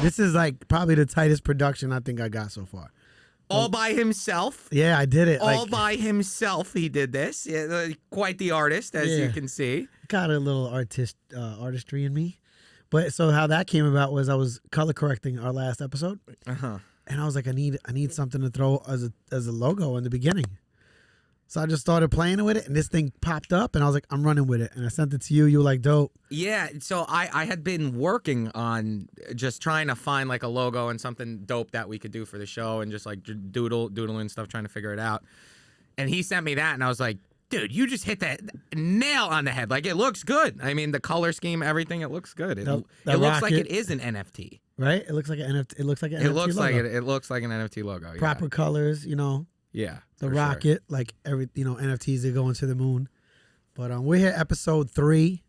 This is like probably the tightest production I think I got so far. All by himself. Yeah, I did it. All by himself, he did this. Yeah, quite the artist, as you can see. Got a little artistry in me. But so how that came about was I was color correcting our last episode, and I was like, I need something to throw as a logo in the beginning. So I just started playing with it, and this thing popped up, and I was like, I'm running with it. And I sent it to you. You were like, dope. Yeah, so I had been working on just trying to find like a logo and something dope that we could do for the show, and just like doodling stuff, trying to figure it out. And he sent me that, and I was like, dude, you just hit that nail on the head. Like, it looks good. I mean, the color scheme, everything, it looks good. It looks like it is an NFT. Right? It looks like an NFT. It looks like an NFT logo. Logo. It looks like an NFT logo. Yeah. Proper colors, you know. Yeah. The rocket, like NFTs that go into the moon. But we're here, episode 3.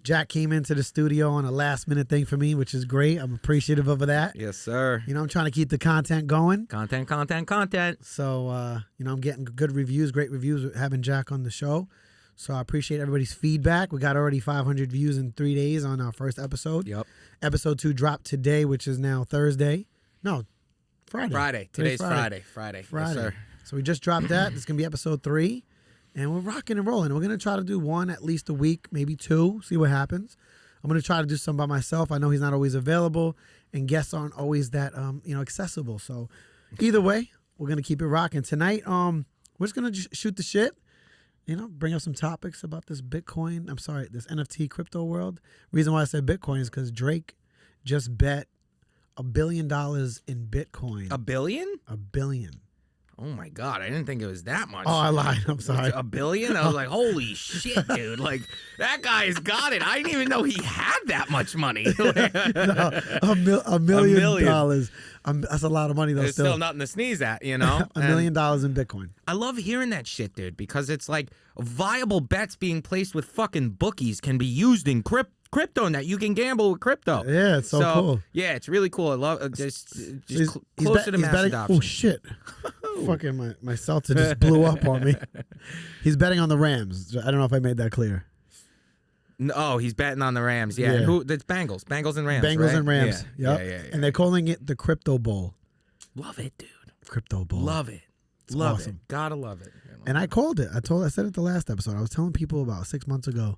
Jack came into the studio on a last minute thing for me, which is great. I'm appreciative of that. Yes, sir. You know, I'm trying to keep the content going. Content. So, I'm getting good reviews, great reviews with having Jack on the show. So I appreciate everybody's feedback. We got already 500 views in 3 days on our first episode. Yep. Episode 2 dropped today, which is now Thursday. No, Friday. Today's Friday. Yes, sir. So we just dropped that. This is going to be episode 3. And we're rocking and rolling. We're going to try to do one at least a week, maybe 2, see what happens. I'm going to try to do some by myself. I know he's not always available, and guests aren't always that accessible. So either way, we're going to keep it rocking. Tonight, we're just going to shoot the shit, bring up some topics about this this NFT crypto world. Reason why I said Bitcoin is because Drake just bet $1 billion in Bitcoin. $1 billion? $1 billion. Oh my God, I didn't think it was that much. Oh, I lied. I'm sorry. $1 billion? I was like, holy shit, dude. Like, that guy's got it. I didn't even know he had that much money. $1 million. That's a lot of money, though. There's still nothing to sneeze at, $1 million in Bitcoin. I love hearing that shit, dude, because it's like viable bets being placed with fucking bookies can be used in crypto net. You can gamble with crypto. Yeah, it's so cool. Yeah, it's really cool. I love just closer to mass adoption. Oh shit! Fucking my seltzer just blew up on me. He's betting on the Rams. I don't know if I made that clear. No, he's betting on the Rams. Yeah, yeah. Who? It's Bengals and Rams. Bengals right? and Rams. Yeah. Yep. Yeah. And they're calling it the Crypto Bowl. Love it, dude. Crypto Bowl. Love it. It's love awesome. it. Gotta love it. And I called it. I said it the last episode. I was telling people about 6 months ago.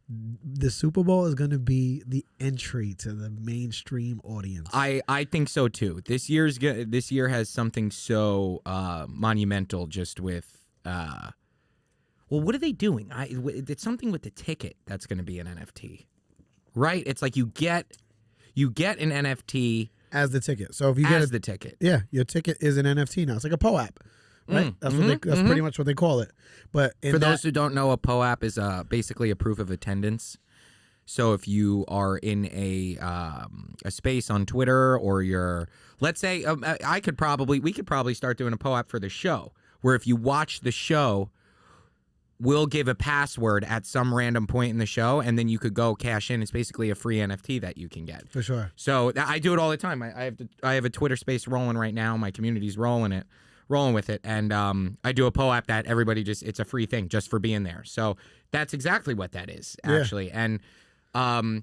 The Super Bowl is going to be the entry to the mainstream audience. I think so too. This year has something so monumental, just with well, what are they doing? It's something with the ticket that's going to be an NFT, right? It's like you get an NFT as the ticket. So if you get the ticket, yeah, your ticket is an NFT now. It's like a POAP. Right, that's pretty much what they call it. But for those who don't know, a POAP is basically a proof of attendance. So if you are in a space on Twitter, or let's say, we could probably start doing a POAP for the show, where if you watch the show, we'll give a password at some random point in the show, and then you could go cash in. It's basically a free NFT that you can get. For sure. So I do it all the time. I have a Twitter space rolling right now. My community's rolling with it, and I do a POAP that everybody it's a free thing just for being there. So that's exactly what that is, actually. Yeah. And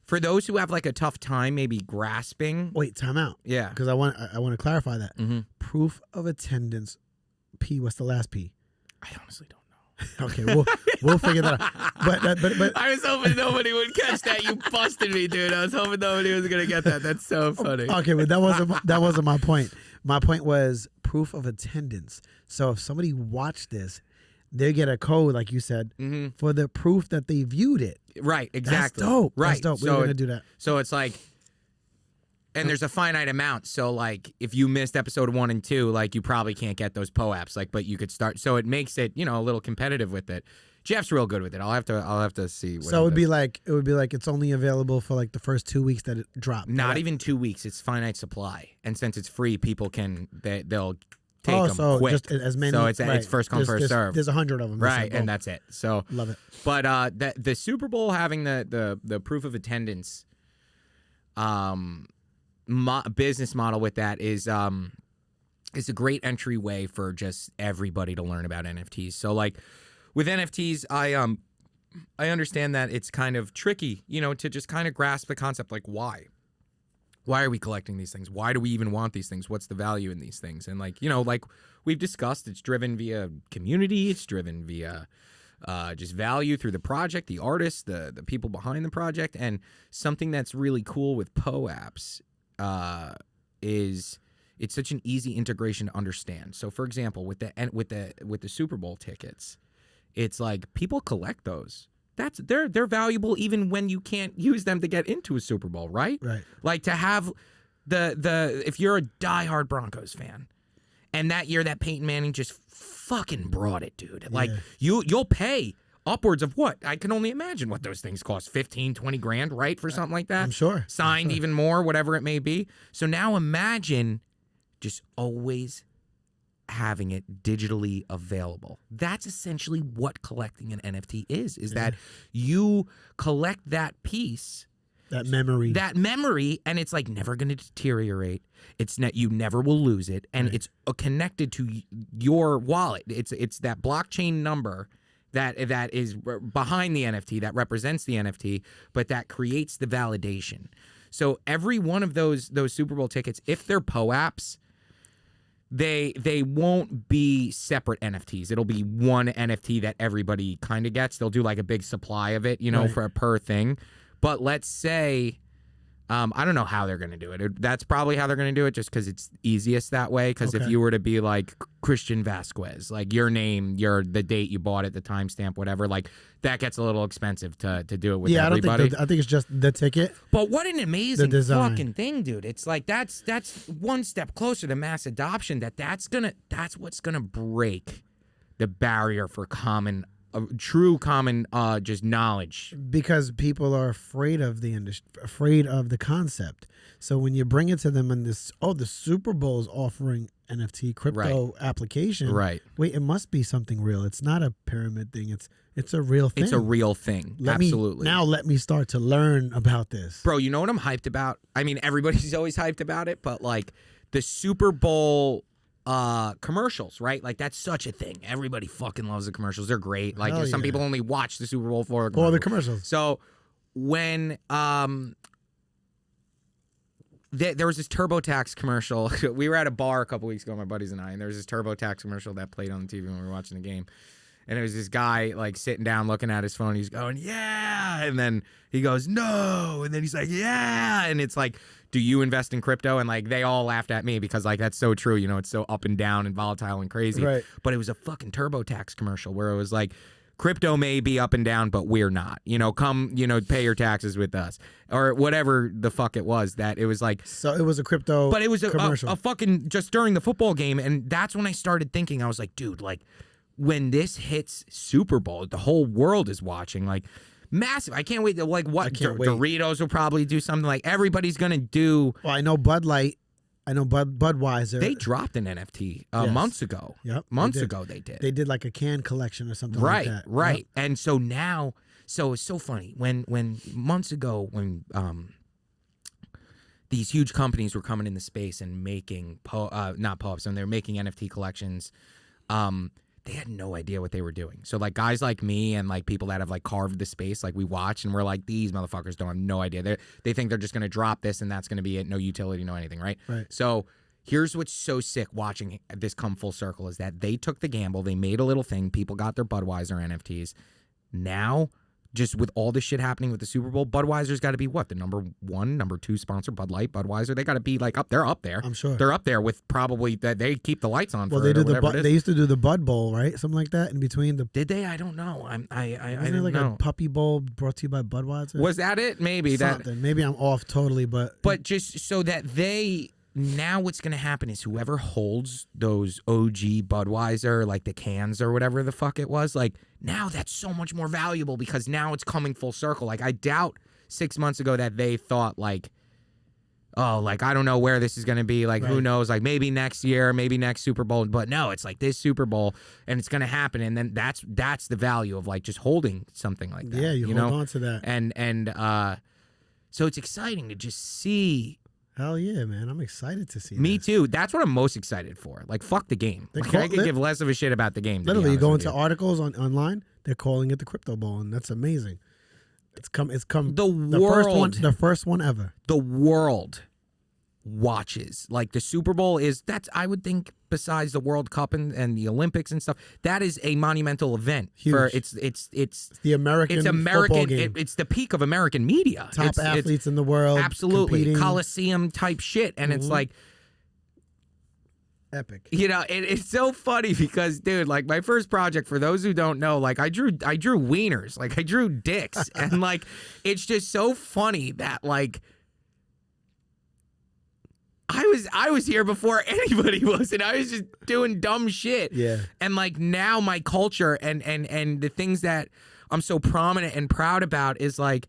for those who have like a tough time maybe grasping. Wait, time out. Yeah. Because I want to clarify that. Mm-hmm. Proof of attendance. P, what's the last P? I honestly don't know. Okay, we'll figure that out. But I was hoping nobody would catch that. You busted me, dude. I was hoping nobody was gonna get that. That's so funny. Okay, but that wasn't my point. My point was proof of attendance. So if somebody watched this, they get a code, like you said, for the proof that they viewed it. Right, exactly. That's dope. Right. That's dope. We're going to do that. So it's like, and there's a finite amount. So like, if you missed episode 1 and 2, like you probably can't get those POAPs. Like, but you could start. So it makes it, a little competitive with it. Jeff's real good with it. I'll have to see. So it would be like it's only available for like the first 2 weeks that it dropped. Not even 2 weeks. It's finite supply, and since it's free, people they'll take them quick. Just as many. So it's first come, first serve. There's 100 of them. Right, and that's it. So love it. But the Super Bowl having the proof of attendance, business model with that is a great entryway for just everybody to learn about NFTs. So like, with NFTs, I understand that it's kind of tricky, you know, to just kind of grasp the concept, like why? Why are we collecting these things? Why do we even want these things? What's the value in these things? And like, you know, like we've discussed, it's driven via community. It's driven via just value through the project, the artists, the people behind the project. And something that's really cool with POAPs is it's such an easy integration to understand. So for example, with the Super Bowl tickets, it's like people collect those. They're valuable even when you can't use them to get into a Super Bowl, right? Right. Like to have the if you're a diehard Broncos fan, and that year that Peyton Manning just fucking brought it, dude. Like you'll pay upwards of what? I can only imagine what those things cost. 15, 20 grand, right? For something like that. I'm sure. Signed even more, whatever it may be. So now imagine just always having it digitally available. That's essentially what collecting an NFT is that you collect that piece, that memory, and it's like never going to deteriorate. You never will lose it, and it's connected to your wallet. It's that blockchain number that is behind the NFT, that represents the NFT, but that creates the validation. So every one of those Super Bowl tickets, if they're POAPs, they won't be separate NFTs. It'll be one NFT that everybody kind of gets. They'll do like a big supply of it, you know, for per thing. But let's say, I don't know how they're going to do it. That's probably how they're going to do it, just because it's easiest that way. Because if you were to be like KRISTIan Vasquez, like your name, the date you bought it, the timestamp, whatever, like that gets a little expensive to do it with everybody. I think it's just the ticket. But what an amazing fucking thing, dude. It's like that's one step closer to mass adoption. That's what's gonna break the barrier for true common just knowledge, because people are afraid of the industry, afraid of the concept. So when you bring it to them and the Super Bowl is offering NFT crypto application, wait, it must be something real. It's not a pyramid thing. It's a real thing. It's a real thing. Absolutely. Let me start to learn about this. Bro, you know what I'm hyped about? I mean, everybody's always hyped about it, but like the Super Bowl commercials, right? Like that's such a thing. Everybody fucking loves the commercials. They're great. Like some people only watch the Super Bowl for the commercials. So when there was this TurboTax commercial. We were at a bar a couple weeks ago, my buddies and I, and there was this TurboTax commercial that played on the TV when we were watching the game. And it was this guy like sitting down looking at his phone. He's going, yeah. And then he goes, no. And then he's like, yeah. And it's like, do you invest in crypto? And like they all laughed at me because like that's so true. You know, it's so up and down and volatile and crazy. Right. But it was a fucking TurboTax commercial where it was like, crypto may be up and down, but we're not. You know, come, you know, pay your taxes with us. Or whatever the fuck it was that it was like. So it was a crypto But it was commercial. a fucking just during the football game. And that's when I started thinking, I was like, dude, like when this hits Super Bowl, the whole world is watching. Like massive. I can't wait to like what Doritos will probably do something. Like everybody's gonna do. Well, I know Bud Light. I know Budweiser. They dropped an NFT months ago. Yep. Months ago they did. They did like a can collection or something like that. Right. Yep. And so now, so it's so funny when months ago when these huge companies were coming in the space and making not POAPs, and they're making NFT collections, they had no idea what they were doing. So like guys like me and like people that have like carved the space, like we watch and we're like, these motherfuckers don't have no idea. They think they're just going to drop this and that's going to be it. No utility, no anything, right? Right. So here's what's so sick watching this come full circle is that they took the gamble. They made a little thing. People got their Budweiser NFTs. Now, just with all this shit happening with the Super Bowl, Budweiser's got to be what? The number 1, number 2 sponsor, Bud Light, Budweiser. They got to be like they're up there. I'm sure. They're up there with probably that they keep the lights on. Well, for they it do they used to do the Bud Bowl, right? Something like that in between the. Did they? I don't know. I didn't like know. A puppy bowl brought to you by Budweiser. Was that it? Maybe something. That. Maybe I'm off totally, but just so that they. Now what's going to happen is whoever holds those OG Budweiser, like the cans or whatever the fuck it was, like now that's so much more valuable because now it's coming full circle. Like I doubt 6 months ago that they thought like, oh, like I don't know where this is going to be. Like who knows? Like maybe next year, maybe next Super Bowl. But no, it's like this Super Bowl and it's going to happen. And then that's the value of like just holding something like that. Yeah, you hold know? On to that. And so it's exciting to just see Hell yeah, man. I'm excited to see Me this. too. That's what I'm most excited for. Like, fuck the game. Like, I could give less of a shit about the game. Literally, you go into articles online, they're calling it the Crypto Bowl, and that's amazing. It's come. The first one ever. The world watches. Like, the Super Bowl that's, I would think, besides the World Cup and the Olympics and stuff, that is a monumental event. Huge. For it's the American. It's football game. It's the peak of American media. Top athletes in the world. Absolutely. Competing. Coliseum type shit. And it's like, epic. you know, it's so funny because, dude, like, my first project, for those who don't know, like, I drew wieners, like, I drew dicks, and like, it's just so funny that, like, I was here before anybody was, and I was just doing dumb shit. Yeah. And like, now my culture and the things that I'm so prominent and proud about is like,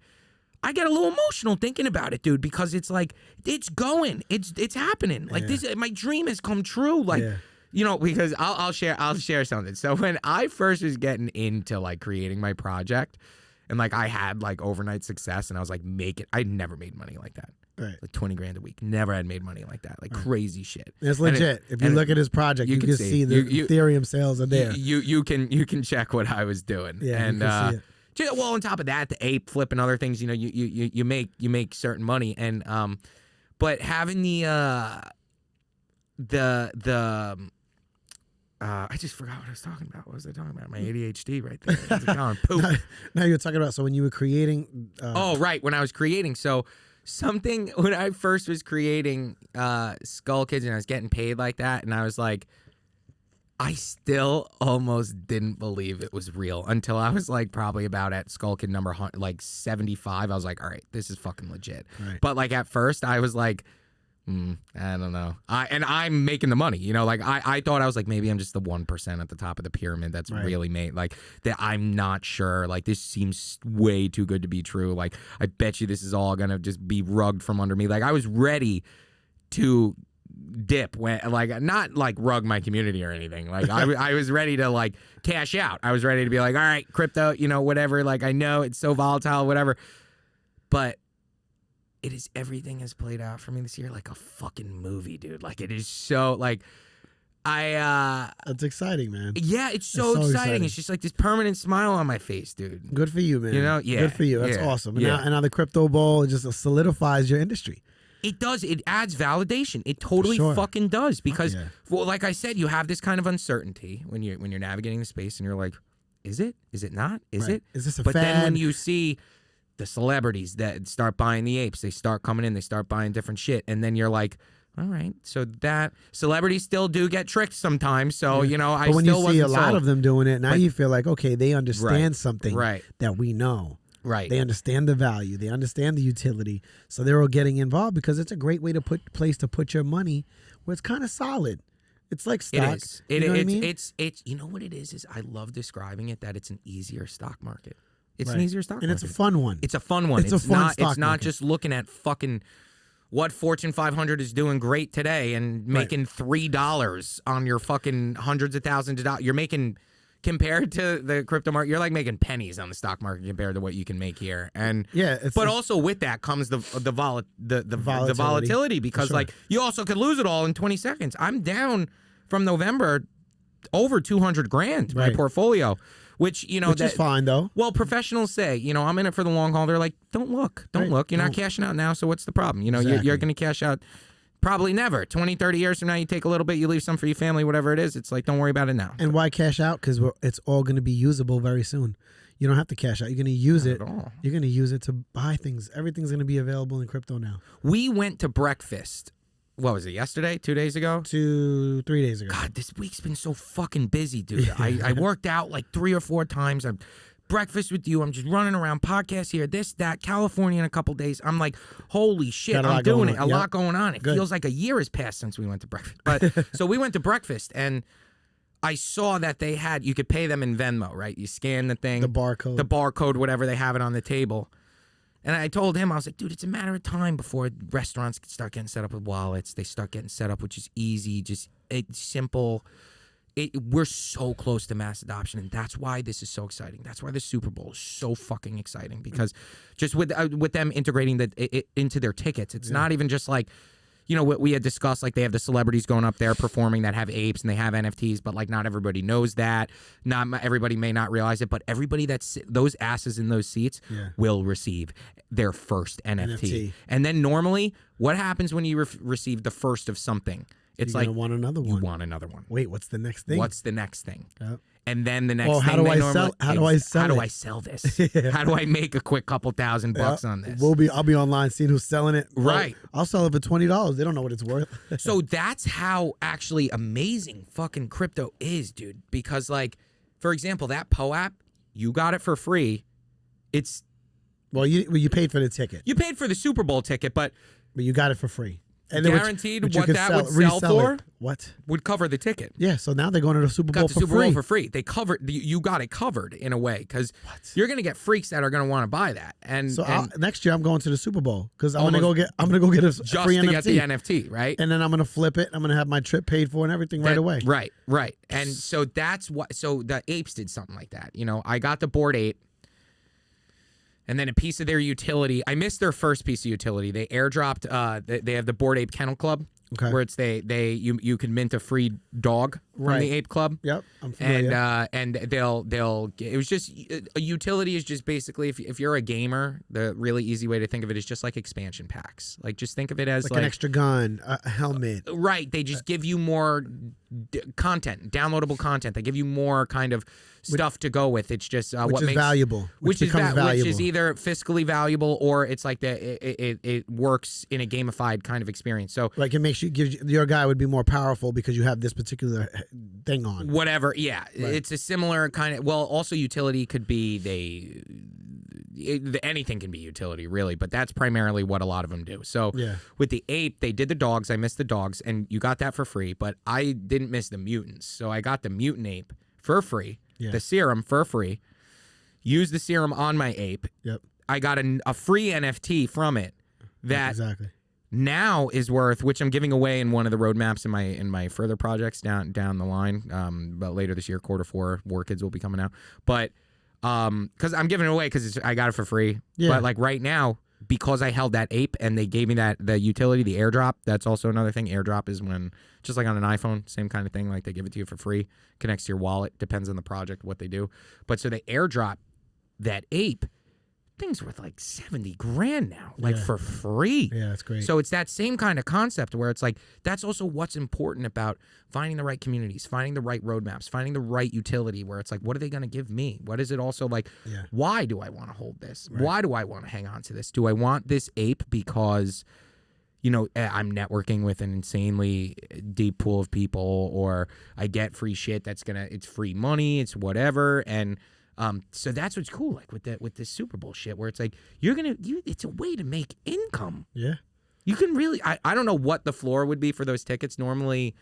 I get a little emotional thinking about it, dude, because it's like, it's going, it's happening. Like, this, my dream has come true. Like, you know, because I'll share something. So when I first was getting into like creating my project, and like I had like overnight success, and I was like, I'd never made money like that. Right. Like 20 grand a week. Never had made money like that. Like crazy shit. It's legit. If you look at his project, you can see the Ethereum sales are there. You can check what I was doing. Yeah, and you can see it. well, on top of that, the ape flip and other things, you know, you make certain money, and but having I just forgot what I was talking about. What was I talking about? My ADHD right there. How's it going? Poop. Now you're talking about, so when you were creating. Oh, right. When I was creating. So when I first was creating Skull Kids, and I was getting paid like that, and I was like, I still almost didn't believe it was real until I was like probably about at Skull Kid number like 75. I was like, all right, this is fucking legit. Right. But like at first I was like, I don't know. I'm making the money, you know, like I thought I was like, maybe I'm just the 1% at the top of the pyramid that's really made, like, that I'm not sure. Like, this seems way too good to be true. Like, I bet you this is all gonna just be rugged from under me. Like, I was ready to dip when, like, not like rug my community or anything. Like, I was ready to like cash out. I was ready to be like, all right, crypto, you know, whatever. Like, I know it's so volatile, whatever, but it is, everything has played out for me this year like a fucking movie, dude. Like, it is so, like, That's exciting, man. Yeah, it's so exciting. It's just like this permanent smile on my face, dude. Good for you, man. You know, yeah. Good for you. That's awesome. And now the crypto bowl just solidifies your industry. It does. It adds validation. It totally fucking does. Because, well, like I said, you have this kind of uncertainty when you're navigating the space, and you're like, is it? Is it not? Is it? Is this a But fad? then when you see the celebrities that start buying the apes, they start coming in, they start buying different shit, and then you're like, all right, so that celebrities still do get tricked sometimes. So you know, but when you see a lot of them doing it, now you feel like, okay, they understand something that we know. Right. They understand the value. They understand the utility. So they're all getting involved because it's a great way to place to put your money where it's kind of solid. It's like stock. It is. You know what I mean? It's you know what it is I love describing it, that it's an easier stock market. It's an easier stock market. And it's a fun one. It's a fun one. It's a fun stock It's not market. just looking at fucking what Fortune 500 is doing great today and making $3 on your fucking hundreds of thousands of dollars. You're making, compared to the crypto market, you're like making pennies on the stock market compared to what you can make here. And but also with that comes the volatility, because like you also could lose it all in 20 seconds. I'm down from November over 200 grand my portfolio. Which, you know, which is fine, though. Well, professionals say, you know, I'm in it for the long haul. They're like, don't look. You're not cashing out now, so what's the problem? You know, you're going to cash out probably never. 20, 30 years from now, you take a little bit, you leave some for your family, whatever it is. It's like, don't worry about it now. And why cash out? Because it's all going to be usable very soon. You don't have to cash out. You're going to use it. You're going to use it to buy things. Everything's going to be available in crypto now. We went to breakfast. What was it, yesterday? 2 days ago? 3 days ago. God, this week's been so fucking busy, dude. I worked out like 3 or 4 times. I'm breakfast with you. I'm just running around, podcast here, this, that, California in a couple days. I'm like, holy shit, I'm doing it. A lot going on. It feels like a year has passed since we went to breakfast. But so we went to breakfast, and I saw that they had, you could pay them in Venmo, right? You scan the thing. The barcode, whatever, they have it on the table. And I told him, I was like, dude, it's a matter of time before restaurants start getting set up with wallets. They start getting set up, which is easy, just simple. We're so close to mass adoption, and that's why this is so exciting. That's why the Super Bowl is so fucking exciting, because just with them integrating into their tickets, it's not even just like you know, what we had discussed, like they have the celebrities going up there performing that have apes and they have NFTs, but like not everybody knows that. Not everybody may not realize it, but everybody that's those asses in those seats will receive their first NFT. And then normally, what happens when you receive the first of something? It's You're like gonna want another one. You want another one. Wait, what's the next thing? What's the next thing? Yep. And then the next well, thing. How do I sell this? How do I make a quick couple $1,000 on this? I'll be online seeing who's selling it. Right. I'll sell it for $20. They don't know what it's worth. So that's how actually amazing fucking crypto is, dude. Because like, for example, that POAP, you got it for free. It's you paid for the ticket. You paid for the Super Bowl ticket, but you got it for free. And guaranteed what that would sell for? What? Would cover the ticket. Yeah, so now they're going to the Super Bowl for free. Bowl for free. They covered, you got it covered in a way, because you're going to get freaks that are going to want to buy that. And next year I'm going to the Super Bowl because I'm gonna go get a free NFT. Get the NFT, right? And then I'm gonna flip it. I'm gonna have my trip paid for and everything right away. Right. And so that's what. So the apes did something like that. You know, I got the Bored Ape. And then a piece of their utility. I missed their first piece of utility. They airdropped. They have the Bored Ape Kennel Club, where it's you can mint a free dog from the Ape Club. Yep, I'm familiar. And they'll. It was just a utility is just basically if you're a gamer, the really easy way to think of it is just like expansion packs. Like just think of it as like an extra gun, a helmet. Right. They just give you more content, downloadable content. They give you more kind of stuff to go with. It's just which is valuable. Which is either fiscally valuable or it's like it works in a gamified kind of experience. So like it makes your guy would be more powerful because you have this particular thing on. Whatever, yeah. Right. It's a similar kind of. Well, also utility could be anything can be utility really, but that's primarily what a lot of them do. So with the ape, they did the dogs. I missed the dogs, and you got that for free. But I didn't miss the mutants, so I got the mutant ape for free. The serum for free. Used the serum on my ape. Yep. I got a free NFT from it that now is worth, which I'm giving away in one of the roadmaps in my further projects down the line. But later this year, Q4, War Kids will be coming out. But because I'm giving it away because I got it for free. Yeah. But like right now, because I held that ape and they gave me the utility, the airdrop. That's also another thing. Airdrop is when, just like on an iPhone, same kind of thing. Like they give it to you for free, connects to your wallet. Depends on the project, what they do. But so they airdrop that ape. Things worth like 70 grand now, like for free. Yeah, that's great. So it's that same kind of concept where it's like, that's also what's important about finding the right communities, finding the right roadmaps, finding the right utility where it's like, what are they going to give me? What is it also like, why do I want to hold this? Right. Why do I want to hang on to this? Do I want this ape because, you know, I'm networking with an insanely deep pool of people, or I get free shit it's free money, it's whatever. And so that's what's cool, like with this Super Bowl shit, where it's like it's a way to make income. Yeah, you can really. I don't know what the floor would be for those tickets. Normally,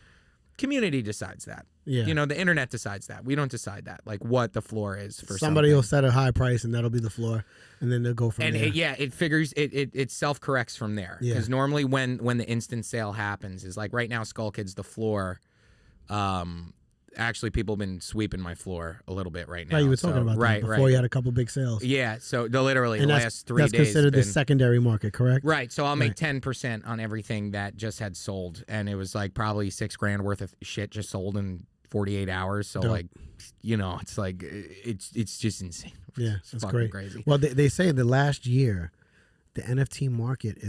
community decides that. Yeah, you know, the internet decides that. We don't decide that. Like what the floor is for somebody will set a high price and that'll be the floor, and then they'll go from there. It figures it self corrects from there. Because normally when the instant sale happens is like right now, Skull Kid's the floor. Actually, people have been sweeping my floor a little bit right now. Yeah, you were talking about that before you had a couple big sales. Yeah, so literally the last 3 days. That's considered the secondary market, correct? Right, so I'll make 10% on everything that just had sold, and it was like probably $6 grand worth of shit just sold in 48 hours. So like, you know, it's like it's just insane. Yeah, it's that's fucking great. Crazy. Well, they say the last year, the NFT market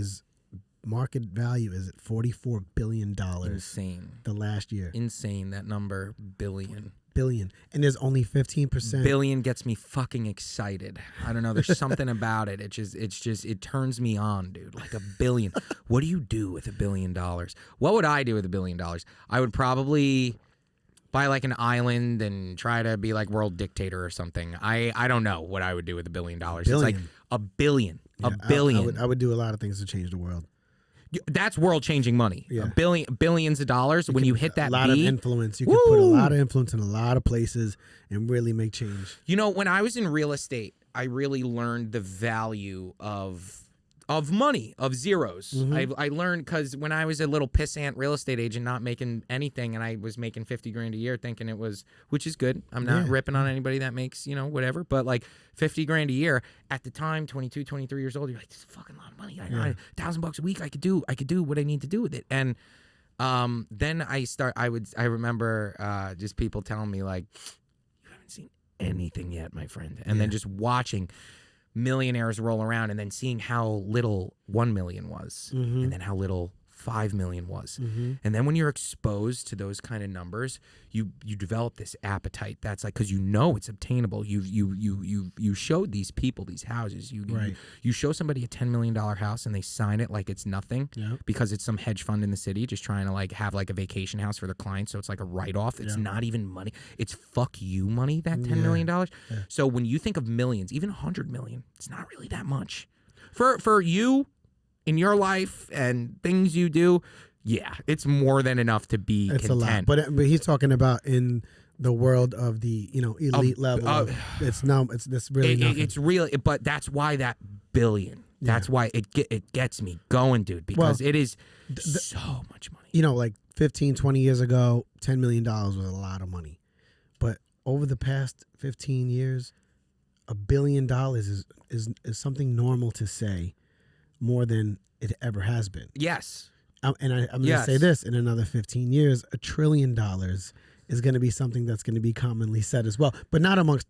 value is at $44 billion. Insane. The last year. Insane, that number, billion. And there's only 15%. Billion gets me fucking excited. I don't know, there's something about it. It turns me on, dude. Like $1 billion. What do you do with $1 billion? What would I do with $1 billion? I would probably buy like an island and try to be like world dictator or something. I don't know what I would do with $1 billion. It's like $1 billion. Yeah, $1 billion. I would do a lot of things to change the world. That's world-changing money. Yeah. Billions of dollars. When you hit that a lot of influence. You can put a lot of influence in a lot of places and really make change. You know, when I was in real estate, I really learned the value of of money, of zeros. I learned because when I was a little pissant real estate agent, not making anything, and I was making $50,000 a year, thinking it was, which is good. I'm not ripping on anybody that makes, whatever, but like $50,000 a year at the time, 22, 23 years old, you're like, this is a fucking lot of money. $1,000 a week, I could do what I need to do with it. And then I remember just people telling me like, you haven't seen anything yet, my friend. And then just watching millionaires roll around and then seeing how little 1 million was and then how little 5 million was. And then when you're exposed to those kind of numbers, you develop this appetite. That's like, because it's obtainable. You showed these people these houses. You show somebody a $10 million house and they sign it like it's nothing because it's some hedge fund in the city just trying to like have like a vacation house for their clients. So it's like a write-off. It's not even money. It's fuck you money, that $10 million. So when you think of millions, even 100 million, it's not really that much. For you, in your life and things you do, it's more than enough to be content. A lot. But he's talking about in the world of the elite level. It's really nothing. It's really, but that's why that billion. That's why it gets me going, dude. Because it is so much money. Like 15, 20 years ago, $10 million was a lot of money, but over the past 15 years, $1 billion is something normal to say. More than it ever has been. Yes. And I'm going to say this, in another 15 years, $1 trillion is going to be something that's going to be commonly said as well. But not amongst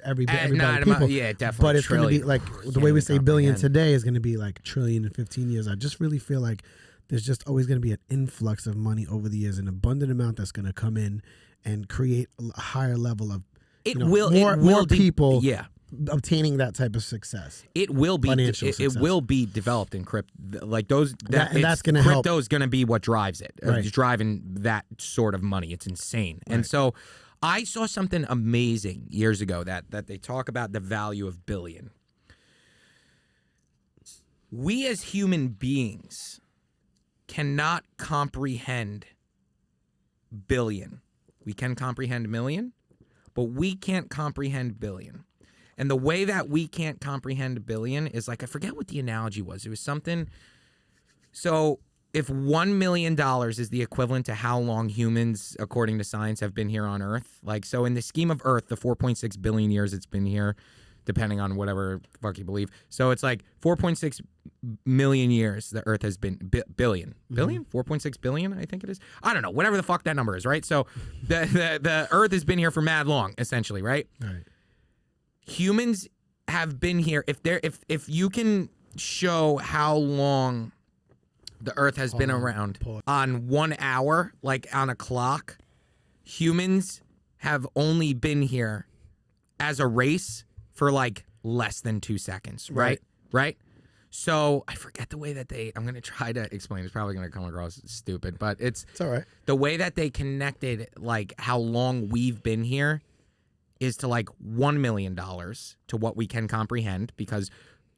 everybody people. Definitely. But it's going to be like, the way we say billion today is going to be like trillion in 15 years. I just really feel like there's just always going to be an influx of money over the years, an abundant amount that's going to come in and create a higher level of more people. Obtaining that type of success, it will be financial success. It will be developed in crypto, like those. That's going to help. Crypto is going to be what drives it. Right. It's driving that sort of money. It's insane. Right. And so, I saw something amazing years ago that they talk about the value of billion. We as human beings cannot comprehend billion. We can comprehend million, but we can't comprehend billion. And the way that we can't comprehend a billion is like, I forget what the analogy was. It was something. So if $1 million is the equivalent to how long humans, according to science, have been here on Earth, like, so in the scheme of Earth, the 4.6 billion years it's been here, depending on whatever fuck you believe. So it's like 4.6 million years the Earth has been billion. 4.6 billion, I think it is. I don't know, whatever the fuck that number is, right? So the Earth has been here for mad long, essentially, right? Right. Humans have been here. If you can show how long the Earth has been around on 1 hour, like on a clock, humans have only been here as a race for like less than 2 seconds, right? So I forget the way that I'm going to try to explain. It's probably going to come across stupid, but it's all right. The way that they connected, like how long we've been here, is to like $1 million to what we can comprehend, because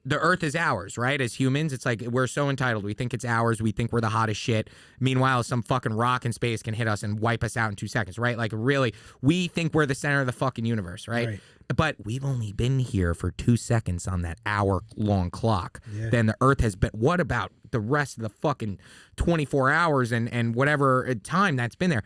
the Earth is ours, right? As humans, it's like we're so entitled. We think it's ours. We think we're the hottest shit. Meanwhile, some fucking rock in space can hit us and wipe us out in 2 seconds, right? Like really, we think we're the center of the fucking universe, right? But we've only been here for 2 seconds on that hour-long clock. Yeah. Then the Earth has been, what about the rest of the fucking 24 hours and whatever time that's been there?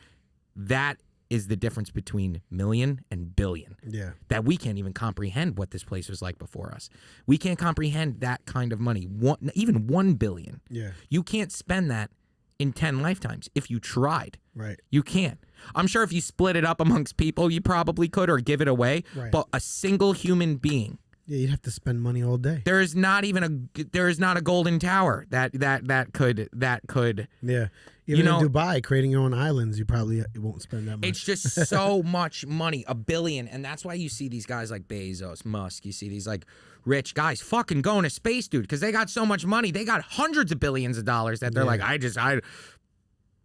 That is the difference between million and billion. Yeah. That we can't even comprehend what this place was like before us. We can't comprehend that kind of money. Even 1 billion. Yeah. You can't spend that in 10 lifetimes if you tried. Right. You can't. I'm sure if you split it up amongst people, you probably could, or give it away. Right. But a single human being. Yeah, you'd have to spend money all day. There is not a golden tower that could. Yeah. Even in Dubai, creating your own islands, you probably won't spend that much. It's just so much money, $1 billion. And that's why you see these guys like Bezos, Musk, you see these like rich guys fucking going to space, dude, because they got so much money. They got hundreds of billions of dollars that they're like,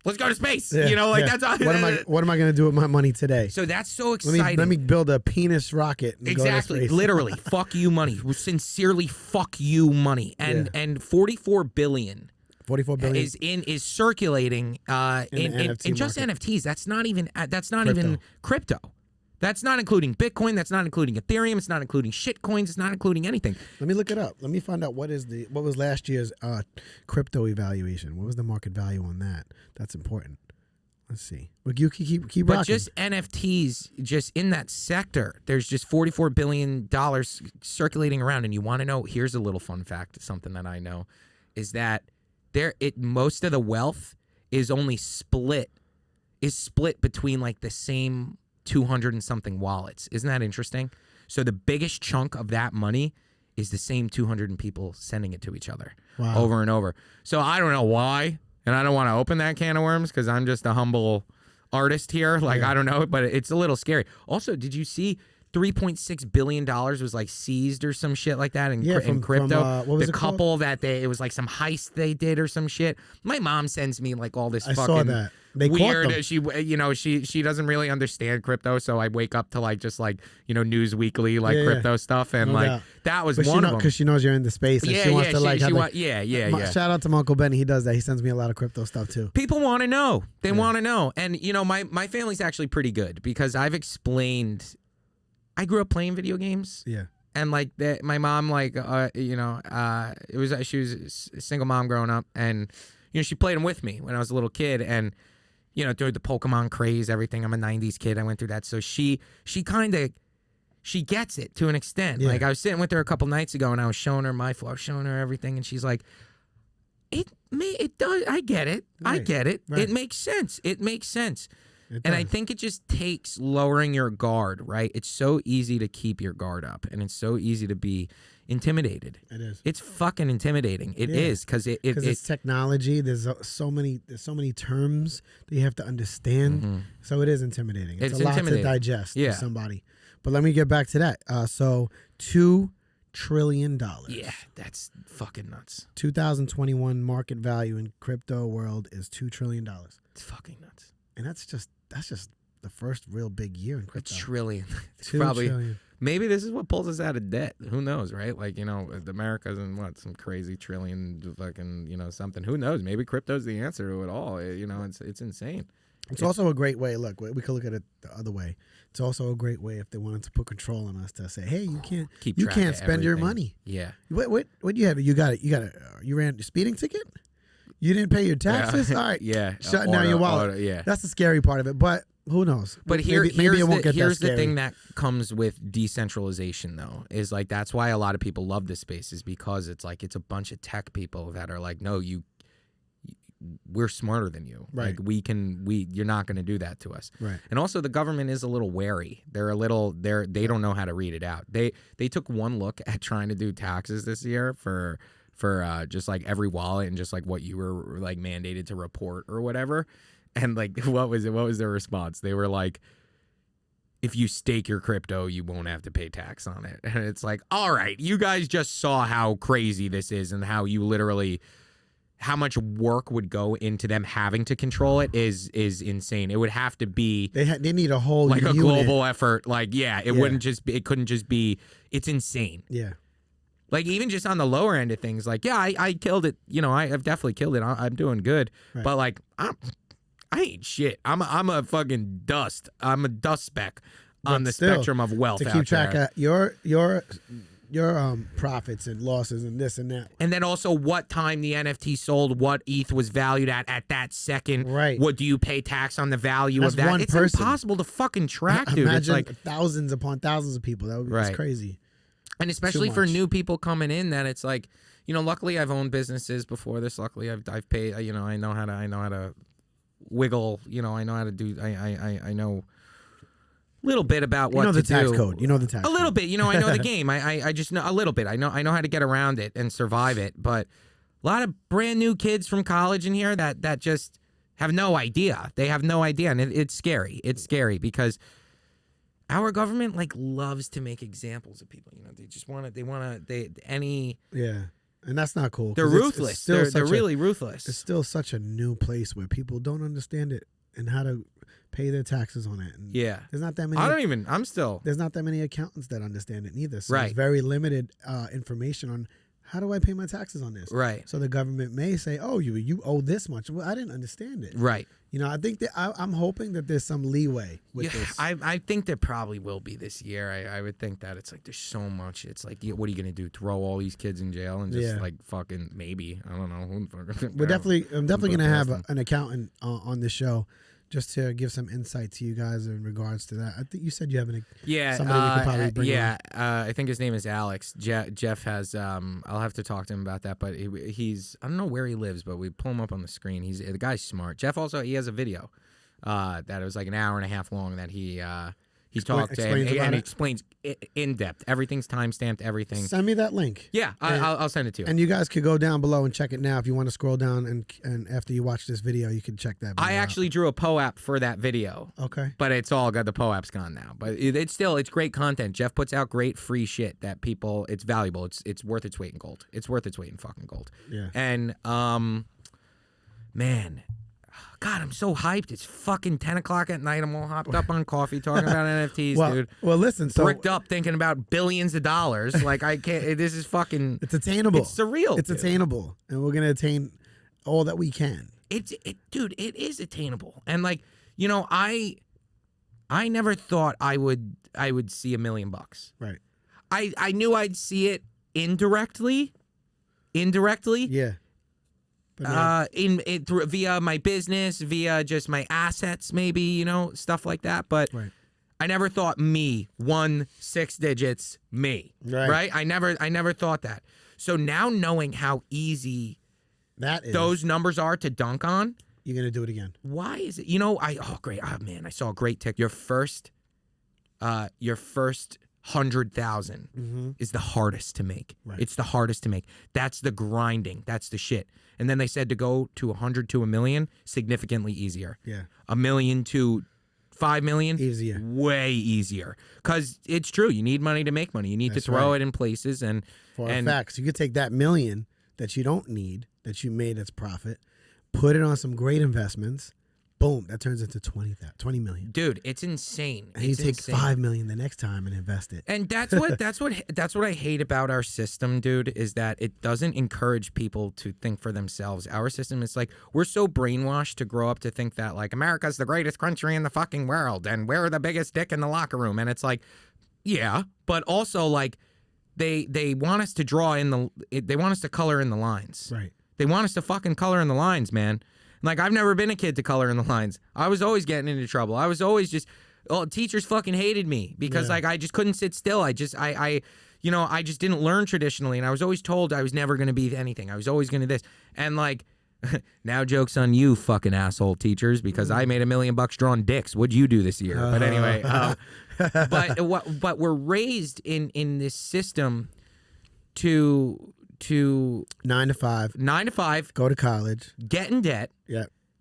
let's go to space. Yeah, that's all. What am I going to do with my money today? So that's so exciting. Let me build a penis rocket. And exactly. Go to space. Literally, fuck you money. Sincerely, fuck you money. And 44 billion. 44 billion is circulating in just NFTs. That's not even crypto. That's not including Bitcoin. That's not including Ethereum. It's not including shitcoins. It's not including anything. Let me look it up. Let me find out what was last year's crypto evaluation. What was the market value on that? That's important. Let's see. But you keep rocking. But just NFTs, just in that sector, there's just $44 billion circulating around. And you want to know, here's a little fun fact, something that I know, is that most of the wealth is only split between like the same 200 and something wallets. Isn't that interesting? So the biggest chunk of that money is the same 200 people sending it to each other over and over. So I don't know why, and I don't want to open that can of worms because I'm just a humble artist here. Like, I don't know, but it's a little scary. Also, did you see $3.6 billion was like seized or some shit like that in crypto? What was the it couple called? that it was like some heist they did or some shit. My mom sends me like all this I fucking saw that. They weird. Caught them. She doesn't really understand crypto, so I wake up to like just like News Weekly crypto stuff, and that was one of them because she knows you're in the space. And she wants to shout out to my Uncle Benny. He does that. He sends me a lot of crypto stuff too. People want to know. They want to know, and my family's actually pretty good because I've explained. I grew up playing video games. Yeah. And like my mom, she was a single mom growing up, and she played them with me when I was a little kid, and through the Pokemon craze, everything. I'm a '90s kid. I went through that, so she gets it to an extent. Yeah. Like I was sitting with her a couple nights ago, and I was showing her I was showing her everything, and she's like, "It does. I get it. Right. I get it. Right. It makes sense. It makes sense." And I think it just takes lowering your guard, right? It's so easy to keep your guard up, and it's so easy to be intimidated. It is. It's fucking intimidating. It is because it's technology. There's so many terms that you have to understand. Mm-hmm. So it is intimidating. It's a lot intimidating to digest for somebody. But let me get back to that. So $2 trillion. Yeah, that's fucking nuts. 2021 market value in crypto world is $2 trillion. It's fucking nuts. And that's just the first real big year in crypto. $1 trillion. It's $2 probably trillion. Maybe this is what pulls us out of debt. Who knows, right? Like, America's in some crazy trillion fucking, something. Who knows? Maybe crypto's the answer to it all. It's insane. It's also a great way. Look, we could look at it the other way. It's also a great way if they wanted to put control on us to say, hey, you can't spend your money. Yeah. What do you have? You ran a speeding ticket? You didn't pay your taxes? Yeah. All right. Yeah. Shutting down your wallet. Yeah. That's the scary part of it. But who knows? But maybe it won't get here's that scary. the thing that comes with decentralization, though, is like that's why a lot of people love this space, is because it's like it's a bunch of tech people that are like, no, we're smarter than you. Right. Like you're not going to do that to us. Right. And also the government is a little wary. They don't know how to read it out. They took one look at trying to do taxes this year for just like every wallet and just like what you were like mandated to report or whatever. And like, what was their response? They were like, if you stake your crypto, you won't have to pay tax on it. And it's like, all right, you guys just saw how crazy this is and how how much work would go into them having to control it is insane. It would have to be they need a whole like unit. a global effort. Like, it couldn't just be, it's insane. Yeah. Like, even just on the lower end of things, like, yeah, I killed it. I've definitely killed it. I'm doing good. Right. But like, I ain't shit. I'm a fucking dust. I'm a dust speck on the spectrum of wealth. To keep track of your profits and losses and this and that. And then also what time the NFT sold, what ETH was valued at that second. Right. What do you pay tax on the value of that? One it's person. Impossible to fucking track, dude. Imagine it's like thousands upon thousands of people. That would be that's crazy. And especially for new people coming in, that it's like, luckily I've owned businesses before this. Luckily I've paid, I know how to wiggle, I know how to do, I know a little bit about what to do. You know the tax code. You know the tax code. A little bit, I know the game. I just know a little bit. I know how to get around it and survive it. But a lot of brand new kids from college in here that just have no idea. They have no idea. And it's scary. It's scary because our government loves to make examples of people. They just want to, Yeah. And that's not cool. They're ruthless. They're really ruthless. It's still such a new place where people don't understand it and how to pay their taxes on it. And there's not that many. There's not that many accountants that understand it neither. So there's very limited information on how do I pay my taxes on this. Right. So the government may say, oh, you owe this much. Well, I didn't understand it. Right. I think that I'm hoping that there's some leeway with this. I think there probably will be this year. I would think that it's like there's so much. It's like, what are you gonna do? Throw all these kids in jail and just like fucking maybe? I don't know. I'm definitely gonna have an accountant on the show just to give some insight to you guys in regards to that. I think you said you have somebody we could probably bring on. I think his name is Alex. Jeff has. I'll have to talk to him about that. But he's. I don't know where he lives, but we pull him up on the screen. The guy's smart. Jeff also he has a video that it was like an hour and a half long that he talked to him and explains in depth. Everything's timestamped. Everything. Send me that link. Yeah, I'll send it to you. And you guys could go down below and check it now if you want to scroll down and after you watch this video, you can check that. I actually drew a POAP for that video. Okay. But it's all got the POAP's gone now. But it's great content. Jeff puts out great free shit that people. It's valuable. It's worth its weight in gold. It's worth its weight in fucking gold. Yeah. And man. God, I'm so hyped. It's fucking 10 o'clock at night. I'm all hopped up on coffee talking about NFTs, dude. Well, listen. So bricked up thinking about billions of dollars. Like, I can't. This is fucking. It's attainable. It's surreal. It's attainable. And we're going to attain all that we can. Dude, it is attainable. And, like, I never thought I would see $1 million. Right. I knew I'd see it indirectly. Yeah. Via my business, via just my assets, maybe, stuff like that. But right. I never thought me, 6 digits, me. Right. I never thought that. So now knowing how easy those numbers are to dunk on, you're gonna do it again. Why is it? Great. Oh man, I saw a great tick. Your first 100,000 is the hardest to make. Right. It's the hardest to make. That's the grinding. That's the shit. And then they said to go to 100 to $1 million, significantly easier. Yeah. $1 million to $5 million, easier. Way easier. Because it's true. You need money to make money. You need to throw it in places and for a fact. So you could take that $1 million that you don't need, that you made as profit, put it on some great investments. Boom, that turns into 20 million. Dude, it's insane. And you take $5 million the next time and invest it. And that's what I hate about our system, dude, is that it doesn't encourage people to think for themselves. Our system is like, we're so brainwashed to grow up to think that like America's the greatest country in the fucking world and we're the biggest dick in the locker room. And it's like, yeah, but also like they want us to they want us to color in the lines. Right. They want us to fucking color in the lines, man. Like, I've never been a kid to color in the lines. I was always getting into trouble. I was always just, teachers fucking hated me because like I just couldn't sit still. I just didn't learn traditionally, and I was always told I was never going to be anything. I was always going to this. And like, now joke's on you, fucking asshole teachers, because I made $1 million drawing dicks. What'd you do this year? But anyway, but we're raised in this system to 9 to 5, go to college, get in debt,